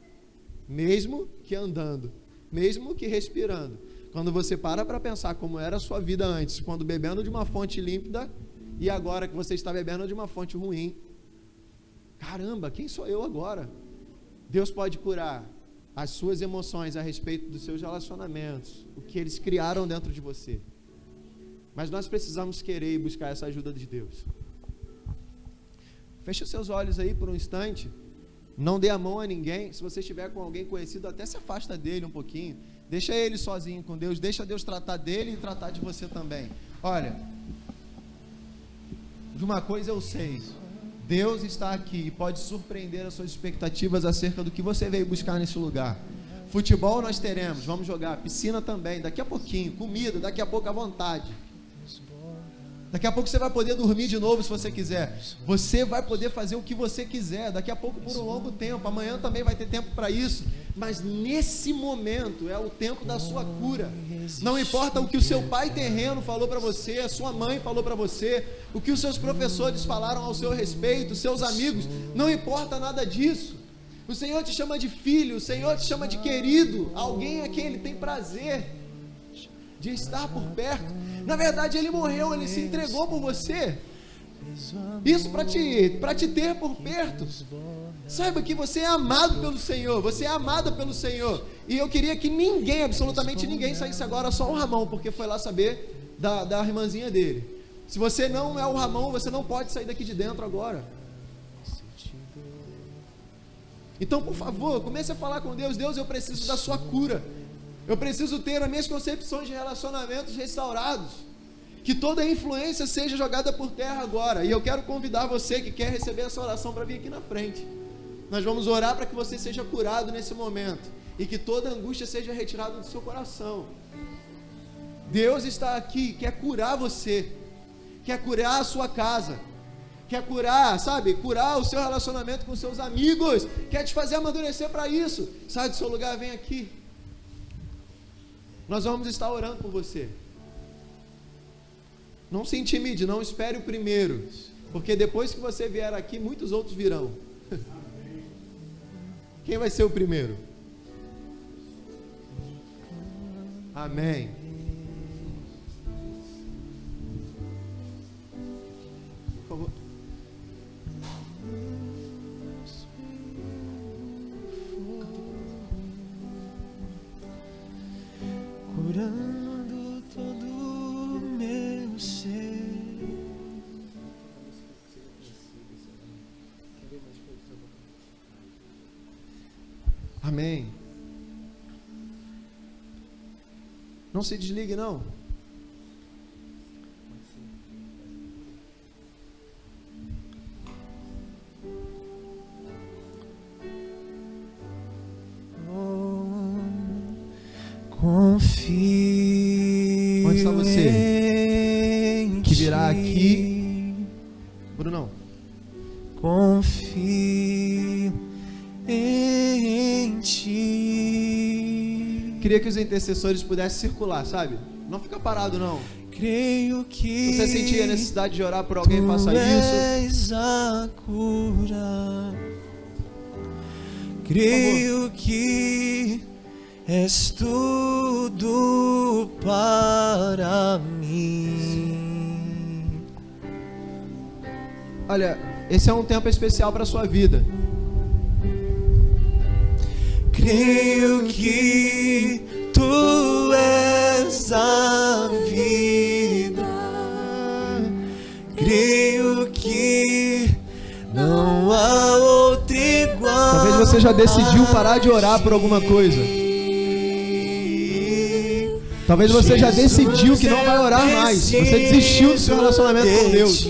mesmo que andando, mesmo que respirando. Quando você para pensar como era a sua vida antes, quando bebendo de uma fonte límpida, e agora que você está bebendo de uma fonte ruim. Caramba, quem sou eu agora? Deus pode curar as suas emoções a respeito dos seus relacionamentos, o que eles criaram dentro de você. Mas nós precisamos querer e buscar essa ajuda de Deus. Feche os seus olhos aí por um instante. Não dê a mão a ninguém. Se você estiver com alguém conhecido, até se afasta dele um pouquinho. Deixa ele sozinho com Deus. Deixa Deus tratar dele e tratar de você também. Olha, de uma coisa eu sei. Deus está aqui e pode surpreender as suas expectativas acerca do que você veio buscar nesse lugar. Futebol nós teremos, vamos jogar. Piscina também, daqui a pouquinho. Comida, daqui a pouco à vontade. Daqui a pouco você vai poder dormir de novo se você quiser. Você vai poder fazer o que você quiser. Daqui a pouco por um longo tempo. Amanhã também vai ter tempo para isso. Mas nesse momento é o tempo da sua cura. Não importa o que o seu pai terreno falou para você, a sua mãe falou para você, o que os seus professores falaram ao seu respeito, os seus amigos. Não importa nada disso. O Senhor te chama de filho, o Senhor te chama de querido. Alguém a quem Ele tem prazer de estar por perto. Na verdade Ele morreu, Ele se entregou por você. Isso para te ter por perto. Saiba que você é amado pelo Senhor, você é amada pelo Senhor. E eu queria que ninguém, absolutamente ninguém, saísse agora, só o Ramon, porque foi lá saber da irmãzinha dele. Se você não é o Ramon, você não pode sair daqui de dentro agora. Então, por favor, comece a falar com Deus. Deus, eu preciso da sua cura. Eu preciso ter as minhas concepções de relacionamentos restaurados. Que toda influência seja jogada por terra agora. E eu quero convidar você que quer receber essa oração para vir aqui na frente. Nós vamos orar para que você seja curado nesse momento. E que toda angústia seja retirada do seu coração. Deus está aqui, quer curar você. Quer curar a sua casa. Quer curar, sabe? Curar o seu relacionamento com seus amigos. Quer te fazer amadurecer para isso. Sai do seu lugar, vem aqui. Nós vamos estar orando por você. Não se intimide, não espere o primeiro. Porque depois que você vier aqui, muitos outros virão. Quem vai ser o primeiro? Amém. Por favor.
Curando todo o meu ser.
Amém. Não se desligue, não.
Confio.
Onde está você?
Em ti.
que virá aqui. Brunão.
Confio em ti.
Queria que os intercessores pudessem circular, sabe? Não fica parado, não.
Creio que
Você sentia a necessidade de orar por alguém, faça isso.
és a cura. Creio que és tudo para mim.
Olha, esse é um tempo especial para a sua vida.
Creio que tu és a vida. Creio que não há outro igual.
Talvez você já decidiu parar de orar por alguma coisa. Talvez você já decidiu que não vai orar mais. Você desistiu do seu relacionamento com Deus.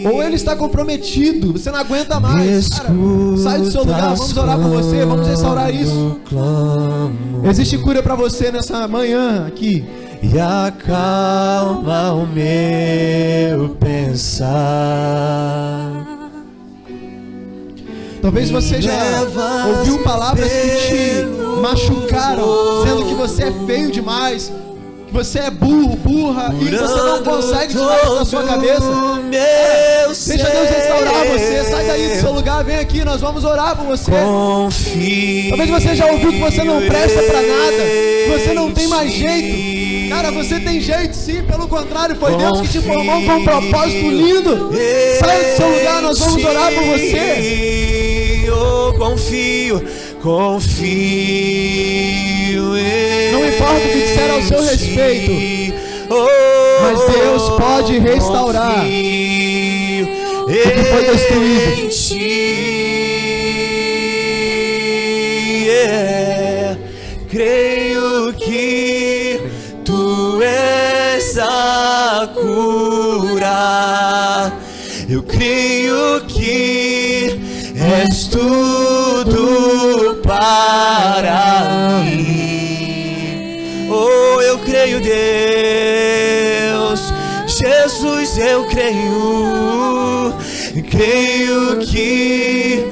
Ou ele está comprometido, você não aguenta mais. Cara, sai do seu lugar, vamos orar por você, vamos restaurar isso. Existe cura para você nessa manhã aqui.
E acalma o meu pensar.
Talvez você já ouviu palavras que te machucaram, dizendo que você é feio demais, que você é burro, burra, e você não consegue tirar isso da sua cabeça. Deixa Deus restaurar você. Sai daí do seu lugar, vem aqui, nós vamos orar por você. Talvez você já ouviu que você não presta pra nada, que você não tem mais jeito. Cara, você tem jeito sim, pelo contrário, foi Deus que te formou com um propósito lindo. Sai do seu lugar, nós vamos orar por você.
Eu confio.
Não importa o que disser ao seu respeito, mas Deus pode restaurar o que foi destruído.
Creio que tu és a cura. Eu creio que és tudo para mim. Oh, eu creio, Deus. Jesus, eu creio. Creio que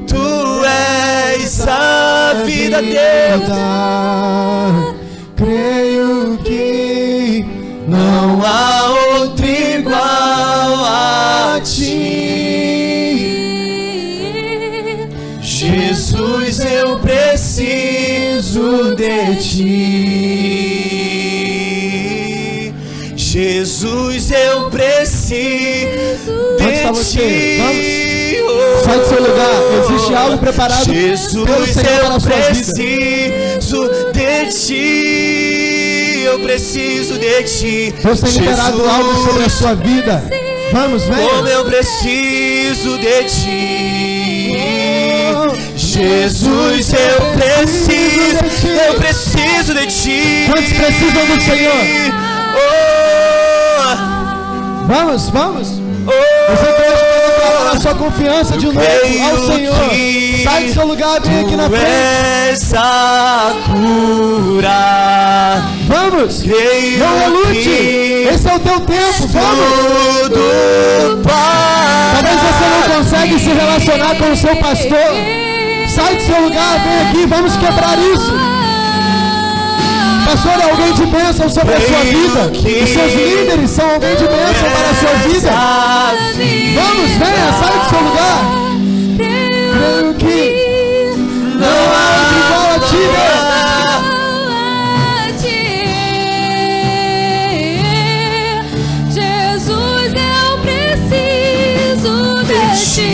tu és a vida, Deus.
Creio que
não há outro igual a ti. Jesus, eu preciso de ti. Jesus, eu preciso de ti.
Sai do seu lugar, existe algo preparado pelo Senhor para a sua vida.
Preciso de ti, eu preciso de ti.
Deus tem liberado algo sobre a sua vida. Vamos, venha.
Como eu preciso de ti. Jesus, eu preciso de ti.
Quantos precisam do Senhor? Vamos. Você tem a sua confiança de novo ao Senhor. Sai do seu lugar, vem aqui na frente.
És a cura.
Vamos. Não relute. Esse é o teu tempo. Vamos. Talvez você não consegue se relacionar com o seu pastor. Sai do seu lugar, vem aqui, vamos quebrar isso. Pastor é alguém de bênção sobre a sua vida. Os seus líderes são alguém de bênção para a sua vida. Vamos, venha, sai do seu lugar. Creio que não há outro igual a ti,
Jesus, eu preciso de ti.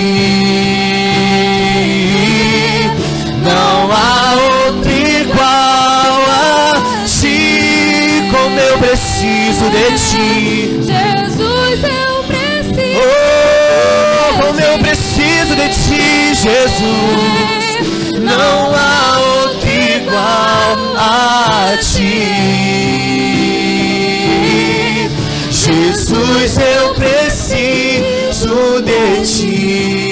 Não há outro igual a ti. Como eu preciso de ti.
Jesus, eu preciso.
Oh, como eu preciso de ti, Jesus. Não há outro igual a ti. Jesus, eu preciso de ti.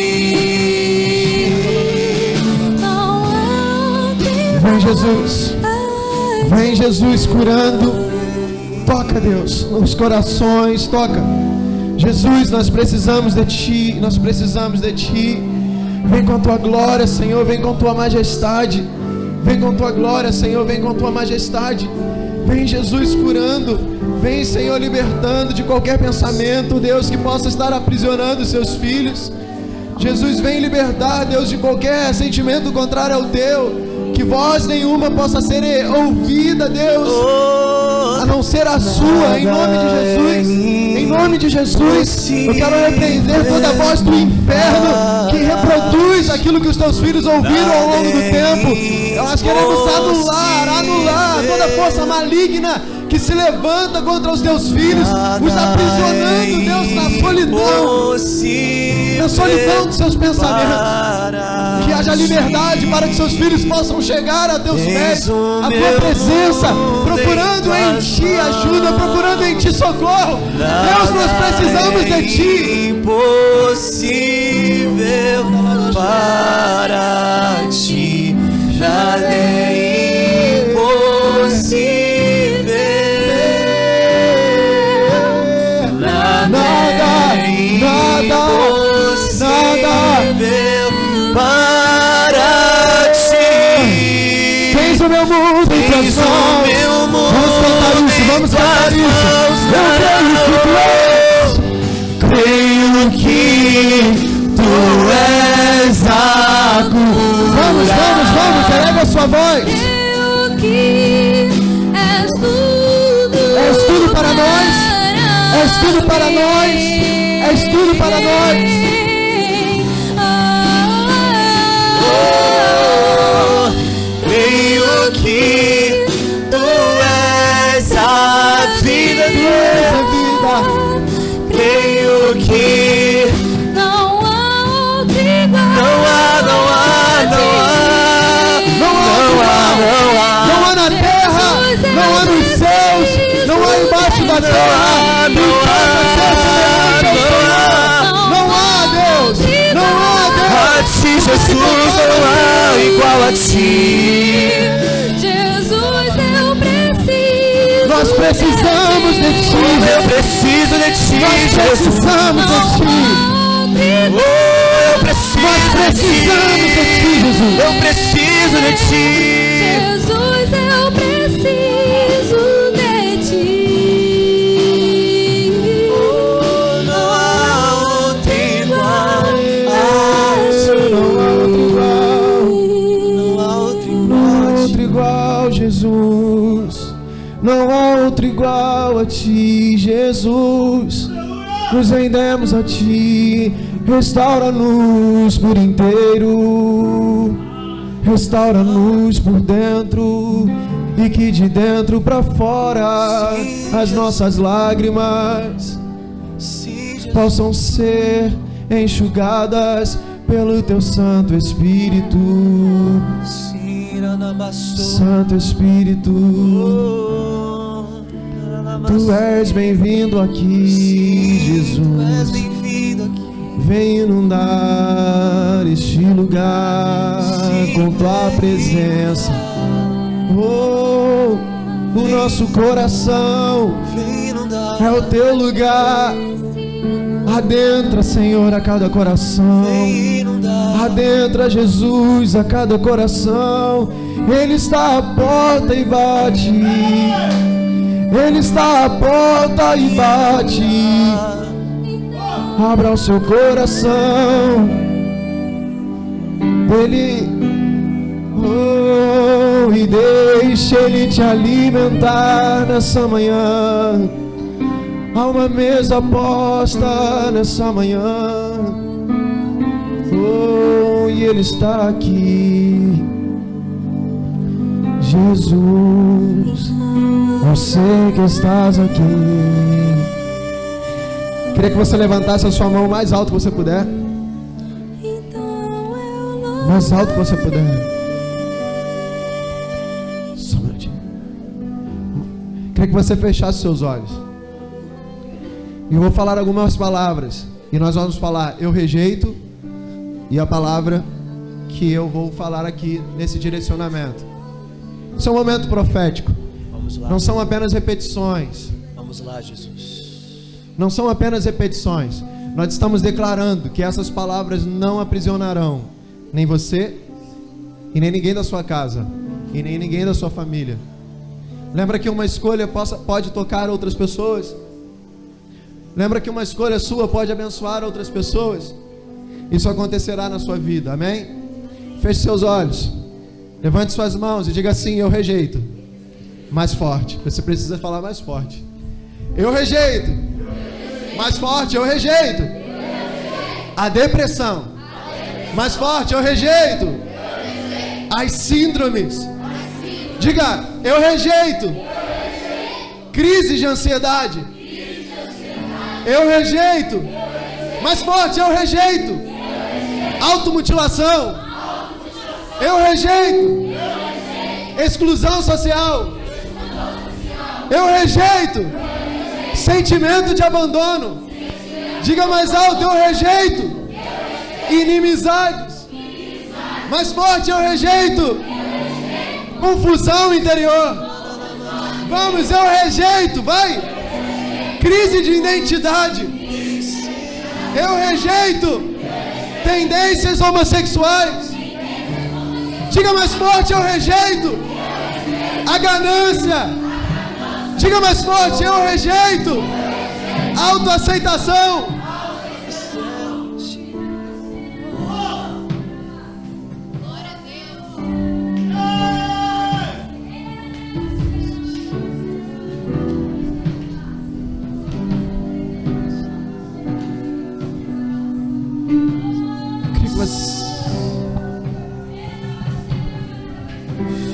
Vem Jesus curando. Toca, Deus, nos corações, toca. Jesus, nós precisamos de Ti, nós precisamos de Ti. Vem com a Tua glória, Senhor, vem com Tua majestade. Vem com Tua glória, Senhor, vem com Tua majestade. Vem, Jesus, curando. Vem, Senhor, libertando de qualquer pensamento, Deus, que possa estar aprisionando os Seus filhos. Jesus, vem libertar, Deus, de qualquer sentimento contrário ao Teu. Que voz nenhuma possa ser ouvida, Deus, a não ser a Sua, em nome de Jesus. Em nome de Jesus, eu quero repreender toda a voz do inferno que reproduz aquilo que os Teus filhos ouviram ao longo do tempo. Nós queremos anular toda força maligna que se levanta contra os Teus filhos, os aprisionando, Deus, na solidão dos seus pensamentos. Que haja liberdade para que seus filhos possam chegar a Teus pés, a Tua presença, procurando em Ti ajuda, procurando em Ti socorro. Deus, nós precisamos de Ti.
Impossível para Ti, nada é impossível. Para Ti,
Tens o meu mundo em Tuas mãos. Vamos cantar isso. Eu creio que Tu és a cura. Vamos, eleva a sua voz.
Creio que és tudo.
És tudo para nós. És tudo para nós. És tudo para nós.
creio que Tu és a vida, creio que
não há outro igual.
Não há na terra, não há nos céus, não há embaixo da terra. Não há, Deus, não há, Deus.
a Ti, Jesus, não há igual a Ti.
Jesus, eu preciso.
Nós precisamos de Ti.
Eu preciso de Ti,
Nós precisamos de Ti.
eu preciso
Nós precisamos de Ti, Jesus.
Eu preciso de Ti.
Jesus, eu preciso de Ti.
Não há outro igual.
Não há outro igual, Jesus. Não há outro igual a Ti, Jesus. Nos rendemos a Ti. Restaura-nos por inteiro. Restaura-nos por dentro. E que de dentro para fora as nossas lágrimas possam ser enxugadas pelo Teu Santo Espírito. Santo Espírito, Tu és bem-vindo aqui, Jesus. Vem inundar este lugar com Tua presença. Oh, o nosso coração é o Teu lugar. Adentra, Senhor, a cada coração. Adentra, Jesus, a cada coração. Ele está à porta e bate. Ele está à porta e bate. Abra o seu coração. Ele, oh, e deixe Ele te alimentar nessa manhã. Há uma mesa posta nessa manhã. Oh, e Ele está aqui. Jesus, eu sei que estás aqui. Queria que você levantasse a sua mão o mais alto que você puder. Mais alto que você puder. Só um minutinho. Queria que você fechasse seus olhos. E eu vou falar algumas palavras. E nós vamos falar eu rejeito. E a palavra que eu vou falar aqui nesse direcionamento. Isso é um momento profético. Não são apenas repetições.
Vamos lá, Jesus.
Não são apenas repetições. Nós estamos declarando que essas palavras não aprisionarão nem você e nem ninguém da sua casa e nem ninguém da sua família. Lembra que uma escolha pode tocar outras pessoas? Lembra que uma escolha sua pode abençoar outras pessoas? Isso acontecerá na sua vida, amém? Feche seus olhos, levante suas mãos e diga assim: eu rejeito. Mais forte, você precisa falar mais forte. Eu rejeito. Mais forte, eu rejeito. A depressão. Mais forte, eu rejeito. As síndromes. Diga: eu rejeito. Crise de ansiedade. Eu rejeito. Mais forte, eu rejeito. Automutilação. Eu rejeito. Exclusão social. Eu rejeito. Sentimento de abandono. Diga mais alto: eu rejeito. Inimizades. Mais forte: eu rejeito. Confusão interior. Vamos, eu rejeito. Vai. Crise de identidade. Eu rejeito. Tendências homossexuais. Diga mais forte: eu rejeito. A ganância. Diga mais forte: eu rejeito. Autoaceitação.
Glória a Deus.
Queria que você...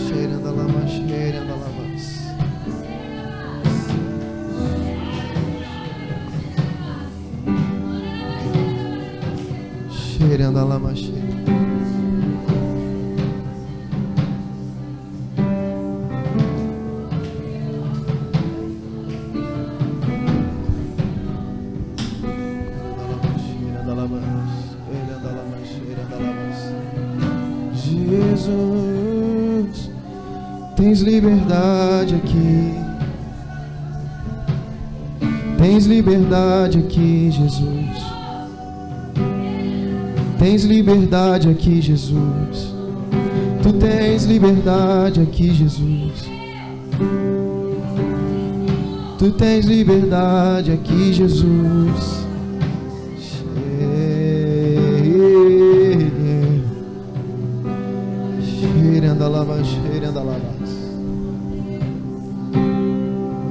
Cheirando a lama, cheirando a lama. Cheirando a lama, cheirando. Jesus, tens liberdade aqui. Tens liberdade aqui, Jesus. Tens liberdade aqui, Jesus. Tu tens liberdade aqui, Jesus. Tu tens liberdade aqui, Jesus.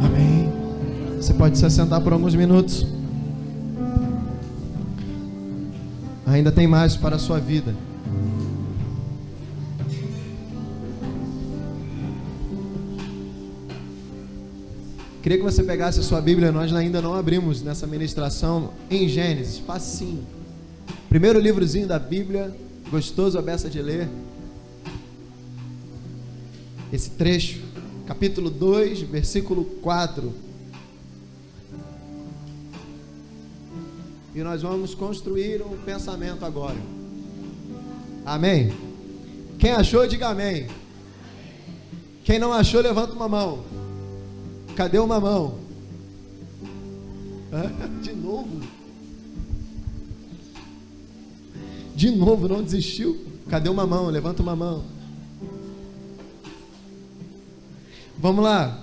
Amém. Você pode se assentar por alguns minutos. Ainda tem mais para a sua vida. Queria que você pegasse a sua Bíblia. Nós ainda não abrimos nessa ministração em Gênesis. Facinho. Primeiro livrozinho da Bíblia. Gostoso, a beça de ler. Esse trecho. Capítulo 2, versículo 4. E nós vamos construir um pensamento agora. Amém? Quem achou, diga amém. Quem não achou, levanta uma mão. Cadê uma mão? De novo? De novo, não desistiu? Cadê uma mão? Levanta uma mão. Vamos lá.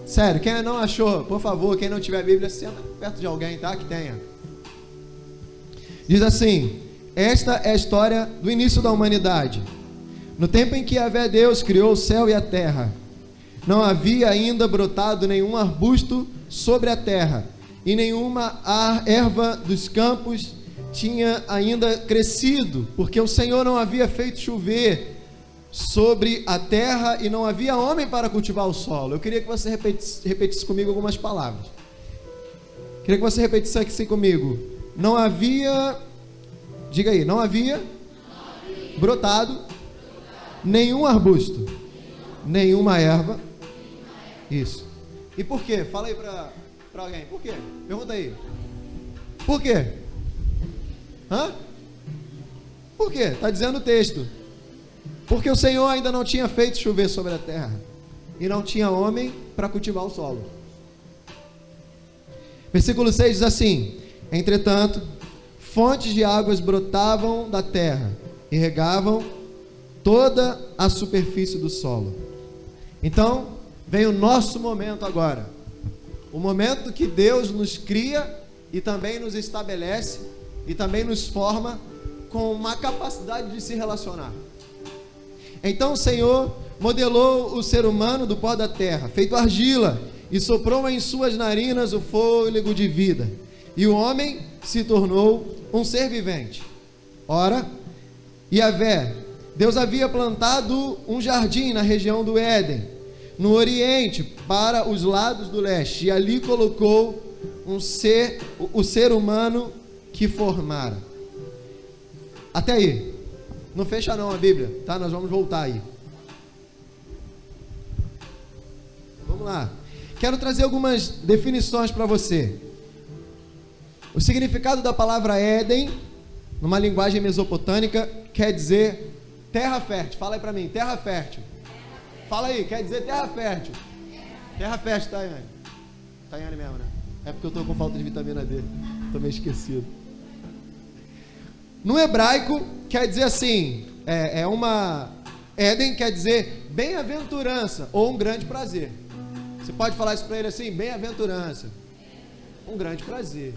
Sério, quem não achou, por favor, quem não tiver a Bíblia, senta perto de alguém, tá? Que tenha. Diz assim: esta é a história do início da humanidade. No tempo em que Yahvé Deus criou o céu e a terra, não havia ainda brotado nenhum arbusto sobre a terra, e nenhuma erva dos campos tinha ainda crescido, porque o Senhor não havia feito chover sobre a terra, e não havia homem para cultivar o solo. Eu queria que você repetisse comigo algumas palavras. Queria que você repetisse aqui comigo. Não havia, diga aí, não havia brotado nenhum arbusto, nenhuma erva. Isso. E por quê? Fala aí para alguém. Por quê? Pergunta aí. Por quê? Por quê? Está dizendo o texto. Porque o Senhor ainda não tinha feito chover sobre a terra, e não tinha homem para cultivar o solo. Versículo 6 diz assim: entretanto, fontes de águas brotavam da terra e regavam toda a superfície do solo. Então, vem o nosso momento agora. O momento que Deus nos cria e também nos estabelece e também nos forma com uma capacidade de se relacionar. Então o Senhor modelou o ser humano do pó da terra, feito argila, e soprou em suas narinas o fôlego de vida. E o homem se tornou um ser vivente. Ora, Yahvé, Deus havia plantado um jardim na região do Éden, no oriente, para os lados do leste, e ali colocou o ser humano que formara. Até aí. Não fecha não a Bíblia, tá? Nós vamos voltar aí. Vamos lá. Quero trazer algumas definições para você. O significado da palavra Éden, numa linguagem mesopotâmica, quer dizer terra fértil. Fala aí para mim, terra fértil. Fala aí, quer dizer terra fértil. Terra fértil, Tayane. Tayane mesmo, né? É porque eu estou com falta de vitamina D. Estou meio esquecido. No hebraico, quer dizer assim, Éden quer dizer bem-aventurança ou um grande prazer. Você pode falar isso para ele assim, bem-aventurança, um grande prazer,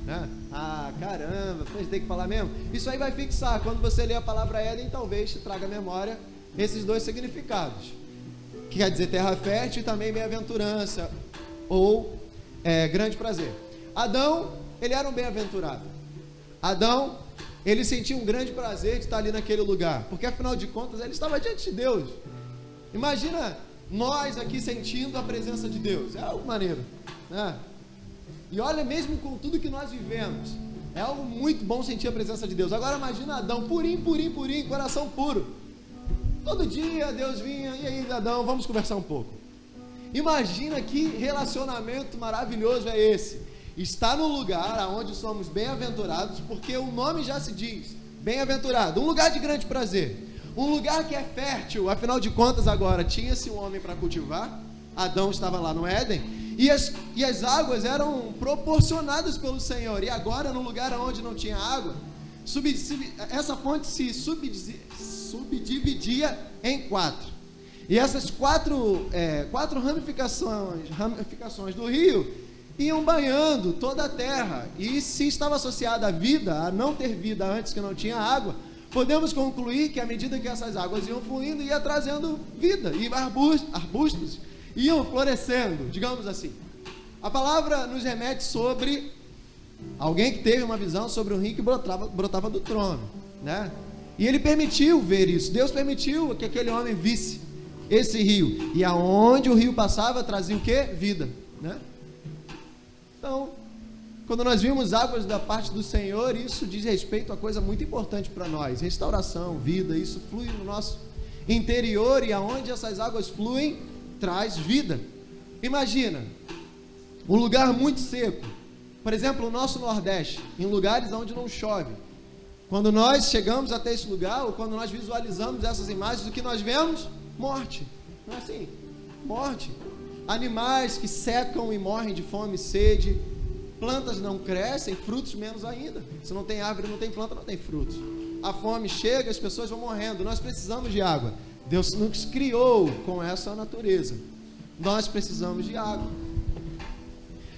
né? Ah, caramba, você tem que falar mesmo. Isso aí vai fixar, quando você lê a palavra Éden, talvez te traga à memória esses dois significados, que quer dizer terra fértil e também bem-aventurança ou grande prazer. Adão, ele era um bem-aventurado. Adão, ele sentia um grande prazer de estar ali naquele lugar, porque afinal de contas ele estava diante de Deus. Imagina nós aqui sentindo a presença de Deus, é algo maneiro, né? E olha, mesmo com tudo que nós vivemos, é algo muito bom sentir a presença de Deus. Agora imagina Adão, purinho, coração puro. Todo dia Deus vinha, e aí Adão, vamos conversar um pouco. Imagina que relacionamento maravilhoso é esse. Está no lugar onde somos bem-aventurados, porque o nome já se diz, bem-aventurado, um lugar de grande prazer, um lugar que é fértil. Afinal de contas agora tinha-se um homem para cultivar, Adão estava lá no Éden, e as águas eram proporcionadas pelo Senhor, e agora no lugar onde não tinha água, essa fonte se subdividia em quatro, e essas quatro ramificações do rio iam banhando toda a terra, e se estava associada à vida, a não ter vida antes que não tinha água, podemos concluir que à medida que essas águas iam fluindo, ia trazendo vida, e arbustos iam florescendo, digamos assim. A palavra nos remete sobre alguém que teve uma visão sobre um rio que brotava do trono, né? E ele permitiu ver isso, Deus permitiu que aquele homem visse esse rio, e aonde o rio passava trazia o quê? Vida, né? Então, quando nós vimos águas da parte do Senhor, isso diz respeito a coisa muito importante para nós, restauração, vida, isso flui no nosso interior, e aonde essas águas fluem, traz vida. Imagina, um lugar muito seco, por exemplo, o nosso Nordeste, em lugares onde não chove, quando nós chegamos até esse lugar, ou quando nós visualizamos essas imagens, o que nós vemos? Morte, não é assim? Morte. Animais que secam e morrem de fome e sede, plantas não crescem, frutos menos ainda. Se não tem árvore, não tem planta, não tem frutos. A fome chega, as pessoas vão morrendo. Nós precisamos de água. Deus nos criou com essa natureza. Nós precisamos de água.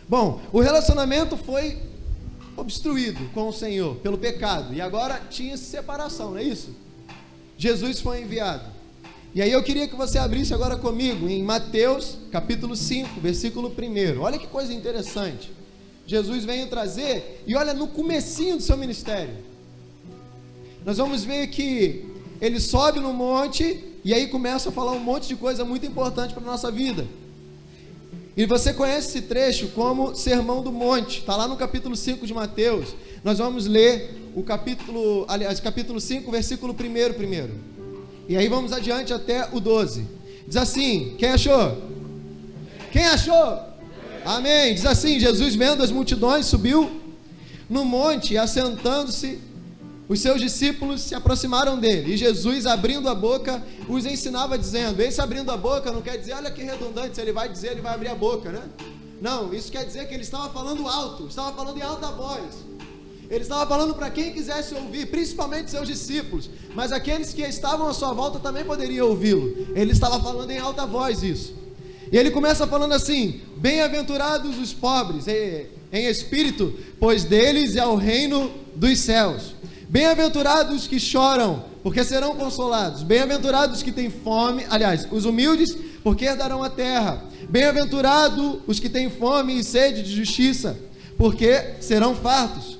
Bom, o relacionamento foi obstruído com o Senhor pelo pecado, e agora tinha separação, não é isso? Jesus foi enviado. E aí eu queria que você abrisse agora comigo em Mateus capítulo 5, versículo 1. Olha que coisa interessante. Jesus veio trazer, e olha no comecinho do seu ministério, nós vamos ver que ele sobe no monte, e aí começa a falar um monte de coisa muito importante para a nossa vida. E você conhece esse trecho como Sermão do Monte, está lá no capítulo 5 de Mateus. Nós vamos ler o capítulo 5, versículo 1 primeiro. E aí vamos adiante até o 12. Diz assim, quem achou? Quem achou? Amém. Diz assim, Jesus vendo as multidões, subiu no monte, e assentando-se, os seus discípulos se aproximaram dele, e Jesus, abrindo a boca, os ensinava dizendo. Esse abrindo a boca não quer dizer, olha que redundante, se ele vai dizer, ele vai abrir a boca, né? Não, isso quer dizer que ele estava falando alto, estava falando em alta voz. Ele estava falando para quem quisesse ouvir, principalmente seus discípulos, mas aqueles que estavam à sua volta também poderiam ouvi-lo. Ele estava falando em alta voz isso. E ele começa falando assim: bem-aventurados os pobres em espírito, pois deles é o reino dos céus. Bem-aventurados que choram, porque serão consolados. Bem-aventurados que têm fome, aliás, os humildes, porque herdarão a terra. Bem-aventurados os que têm fome e sede de justiça, porque serão fartos.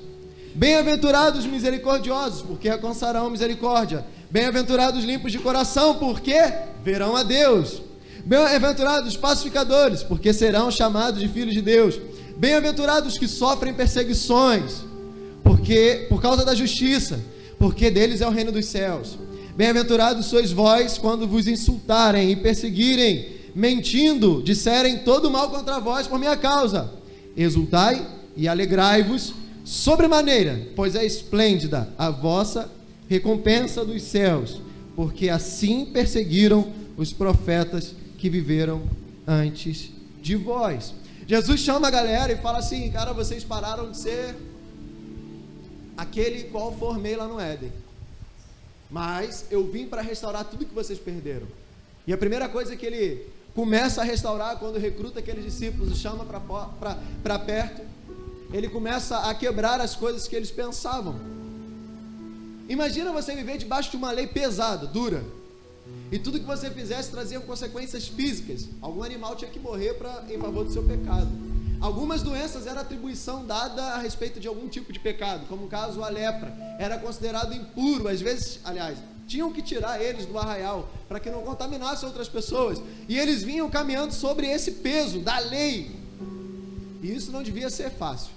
Bem-aventurados misericordiosos, porque alcançarão misericórdia. Bem-aventurados limpos de coração, porque verão a Deus. Bem-aventurados pacificadores, porque serão chamados de filhos de Deus. Bem-aventurados que sofrem perseguições, porque por causa da justiça, porque deles é o reino dos céus. Bem-aventurados sois vós quando vos insultarem e perseguirem, mentindo, disserem todo mal contra vós por minha causa. Exultai e alegrai-vos sobremaneira, pois é esplêndida a vossa recompensa dos céus, porque assim perseguiram os profetas que viveram antes de vós. Jesus chama a galera e fala assim: cara, vocês pararam de ser aquele qual formei lá no Éden, mas eu vim para restaurar tudo que vocês perderam. E a primeira coisa que ele começa a restaurar, quando recruta aqueles discípulos e chama para perto, ele começa a quebrar as coisas que eles pensavam. Imagina você viver debaixo de uma lei pesada, dura, e tudo que você fizesse trazia consequências físicas. Algum animal tinha que morrer em favor do seu pecado. Algumas doenças eram atribuição dada a respeito de algum tipo de pecado, como o caso a lepra, era considerado impuro. Às vezes, aliás, tinham que tirar eles do arraial para que não contaminasse outras pessoas, e eles vinham caminhando sobre esse peso da lei, e isso não devia ser fácil.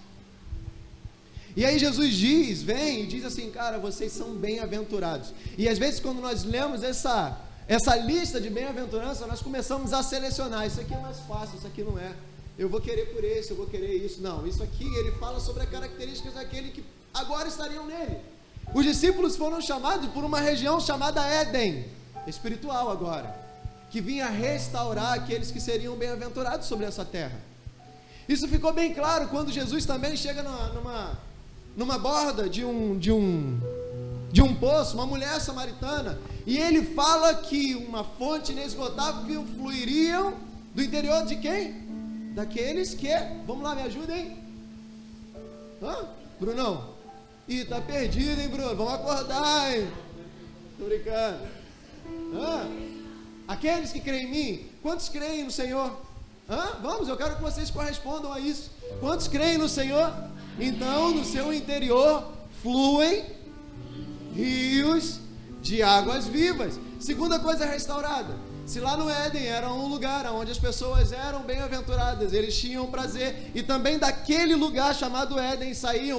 E aí Jesus vem e diz assim: cara, vocês são bem-aventurados. E às vezes quando nós lemos essa lista de bem-aventurança, nós começamos a selecionar: isso aqui é mais fácil, isso aqui não é, eu vou querer por esse, eu vou querer isso. Não, isso aqui ele fala sobre as características daquele que agora estariam nele. Os discípulos foram chamados por uma região chamada Éden, espiritual agora, que vinha restaurar aqueles que seriam bem-aventurados sobre essa terra. Isso ficou bem claro quando Jesus também chega numa borda de um poço, uma mulher samaritana, e ele fala que uma fonte inesgotável fluiriam do interior de quem? Daqueles que, vamos lá, me ajudem. Brunão? Ih, tá perdido, hein, Bruno? Vamos acordar, hein? Tô brincando. Aqueles que creem em mim. Quantos creem no Senhor? Vamos, eu quero que vocês correspondam a isso. Quantos creem no Senhor? Então, no seu interior fluem rios de águas vivas. Segunda coisa restaurada: se lá no Éden era um lugar onde as pessoas eram bem-aventuradas, eles tinham prazer, e também daquele lugar chamado Éden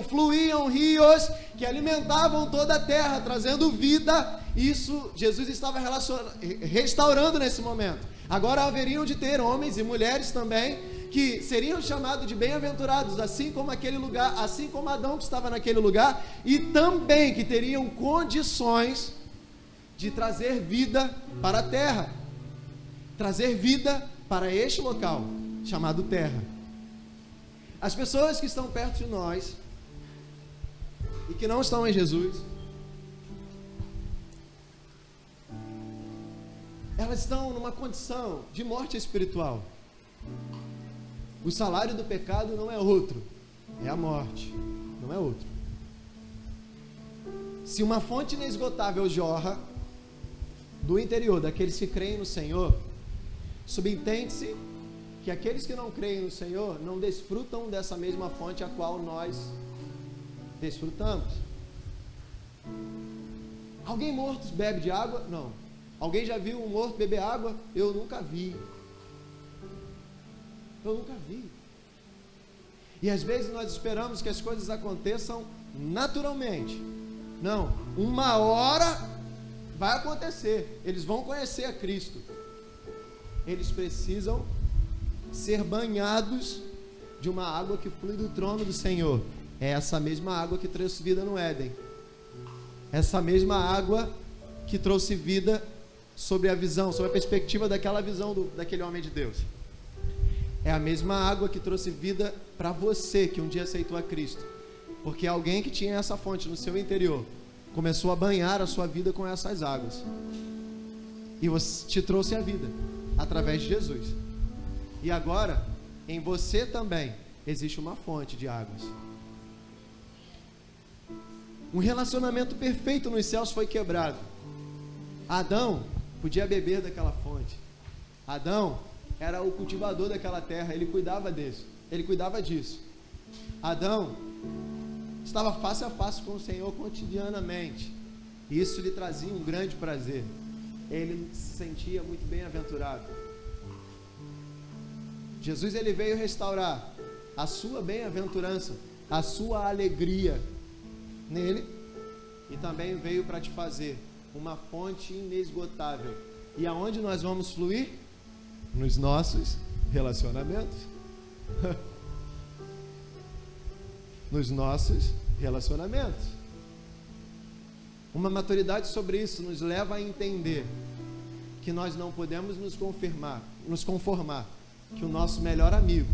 fluíam rios que alimentavam toda a terra, trazendo vida. Isso Jesus estava restaurando nesse momento. Agora haveriam de ter homens e mulheres também que seriam chamados de bem-aventurados, assim como aquele lugar, assim como Adão que estava naquele lugar, e também que teriam condições de trazer vida para a terra, trazer vida para este local chamado terra. As pessoas que estão perto de nós e que não estão em Jesus, elas estão numa condição de morte espiritual. O salário do pecado não é outro, é a morte, não é outro. Se uma fonte inesgotável jorra do interior daqueles que creem no Senhor, subentende-se que aqueles que não creem no Senhor não desfrutam dessa mesma fonte a qual nós desfrutamos. Alguém morto bebe de água? Não. Alguém já viu um morto beber água? Eu nunca vi. E às vezes nós esperamos que as coisas aconteçam naturalmente. Não, uma hora vai acontecer. Eles vão conhecer a Cristo. Eles precisam ser banhados de uma água que flui do trono do Senhor. É essa mesma água que trouxe vida no Éden. Essa mesma água que trouxe vida sobre a visão, sobre a perspectiva daquela visão daquele homem de Deus. É a mesma água que trouxe vida para você que um dia aceitou a Cristo. Porque alguém que tinha essa fonte no seu interior começou a banhar a sua vida com essas águas. E você te trouxe a vida através de Jesus. E agora, em você também existe uma fonte de águas. Um relacionamento perfeito nos céus foi quebrado. Adão podia beber daquela fonte. Adão era o cultivador daquela terra, ele cuidava disso. Adão estava face a face com o Senhor cotidianamente. E isso lhe trazia um grande prazer. Ele se sentia muito bem-aventurado. Jesus, ele veio restaurar a sua bem-aventurança, a sua alegria nele, e também veio para te fazer uma fonte inesgotável. E aonde nós vamos fluir? Nos nossos relacionamentos. Nos nossos relacionamentos. Uma maturidade sobre isso nos leva a entender que nós não podemos nos conformar que o nosso melhor amigo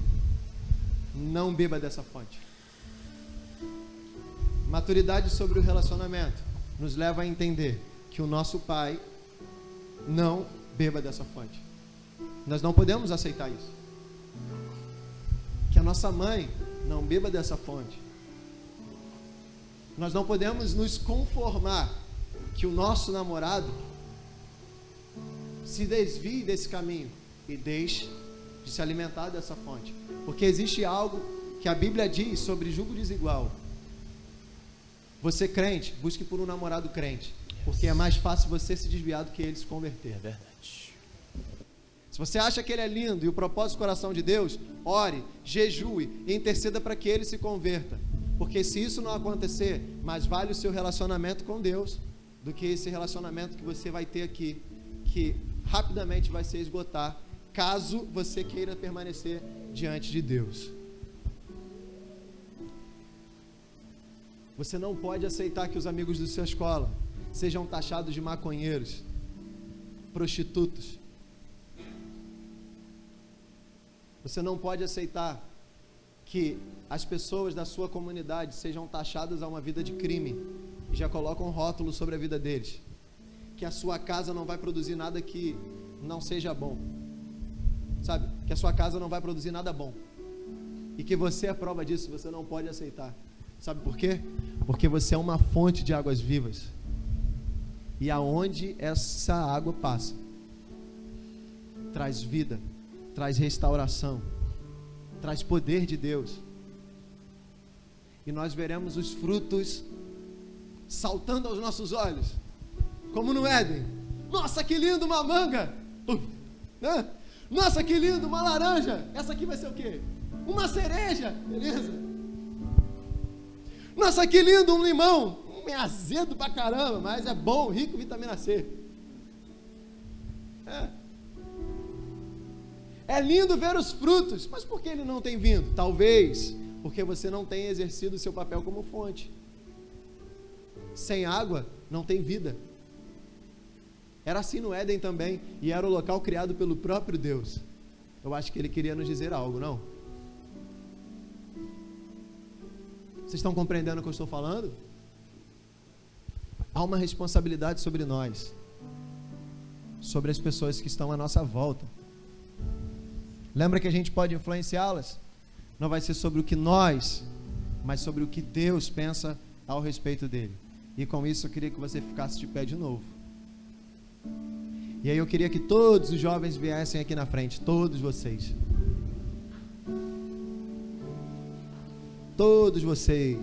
não beba dessa fonte. Maturidade sobre o relacionamento nos leva a entender que o nosso pai não beba dessa fonte. Nós não podemos aceitar isso. Que a nossa mãe não beba dessa fonte. Nós não podemos nos conformar que o nosso namorado se desvie desse caminho e deixe de se alimentar dessa fonte. Porque existe algo que a Bíblia diz sobre julgo desigual. Você crente, busque por um namorado crente, porque é mais fácil você se desviar do que ele se converter.
É verdade.
Se você acha que ele é lindo e o propósito do coração de Deus, ore, jejue e interceda para que ele se converta. Porque se isso não acontecer, mais vale o seu relacionamento com Deus do que esse relacionamento que você vai ter aqui, que rapidamente vai se esgotar, caso você queira permanecer diante de Deus. Você não pode aceitar que os amigos da sua escola sejam taxados de maconheiros, prostitutos. Você não pode aceitar que as pessoas da sua comunidade sejam taxadas a uma vida de crime e já colocam um rótulo sobre a vida deles. Que a sua casa não vai produzir nada que não seja bom. Sabe? Que a sua casa não vai produzir nada bom. E que você é prova disso, você não pode aceitar. Sabe por quê? Porque você é uma fonte de águas vivas. E aonde essa água passa, traz vida, traz restauração, traz poder de Deus. E nós veremos os frutos saltando aos nossos olhos, como no Éden. Nossa, que lindo, uma manga! Nossa, que lindo, uma laranja! Essa aqui vai ser o quê? Uma cereja, beleza? Nossa, que lindo, um limão! É azedo pra caramba, mas é bom, rico em vitamina C. É lindo ver os frutos, mas por que ele não tem vindo? Talvez porque você não tem exercido o seu papel como fonte. Sem água não tem vida. Era assim no Éden também, e era o local criado pelo próprio Deus. Eu acho que ele queria nos dizer algo, não? Vocês estão compreendendo o que eu estou falando? Há uma responsabilidade sobre nós, sobre as pessoas que estão à nossa volta. Lembra que a gente pode influenciá-las? Não vai ser sobre o que nós, mas sobre o que Deus pensa ao respeito dele. E com isso eu queria que você ficasse de pé de novo. E aí eu queria que todos os jovens viessem aqui na frente, todos vocês. Todos vocês.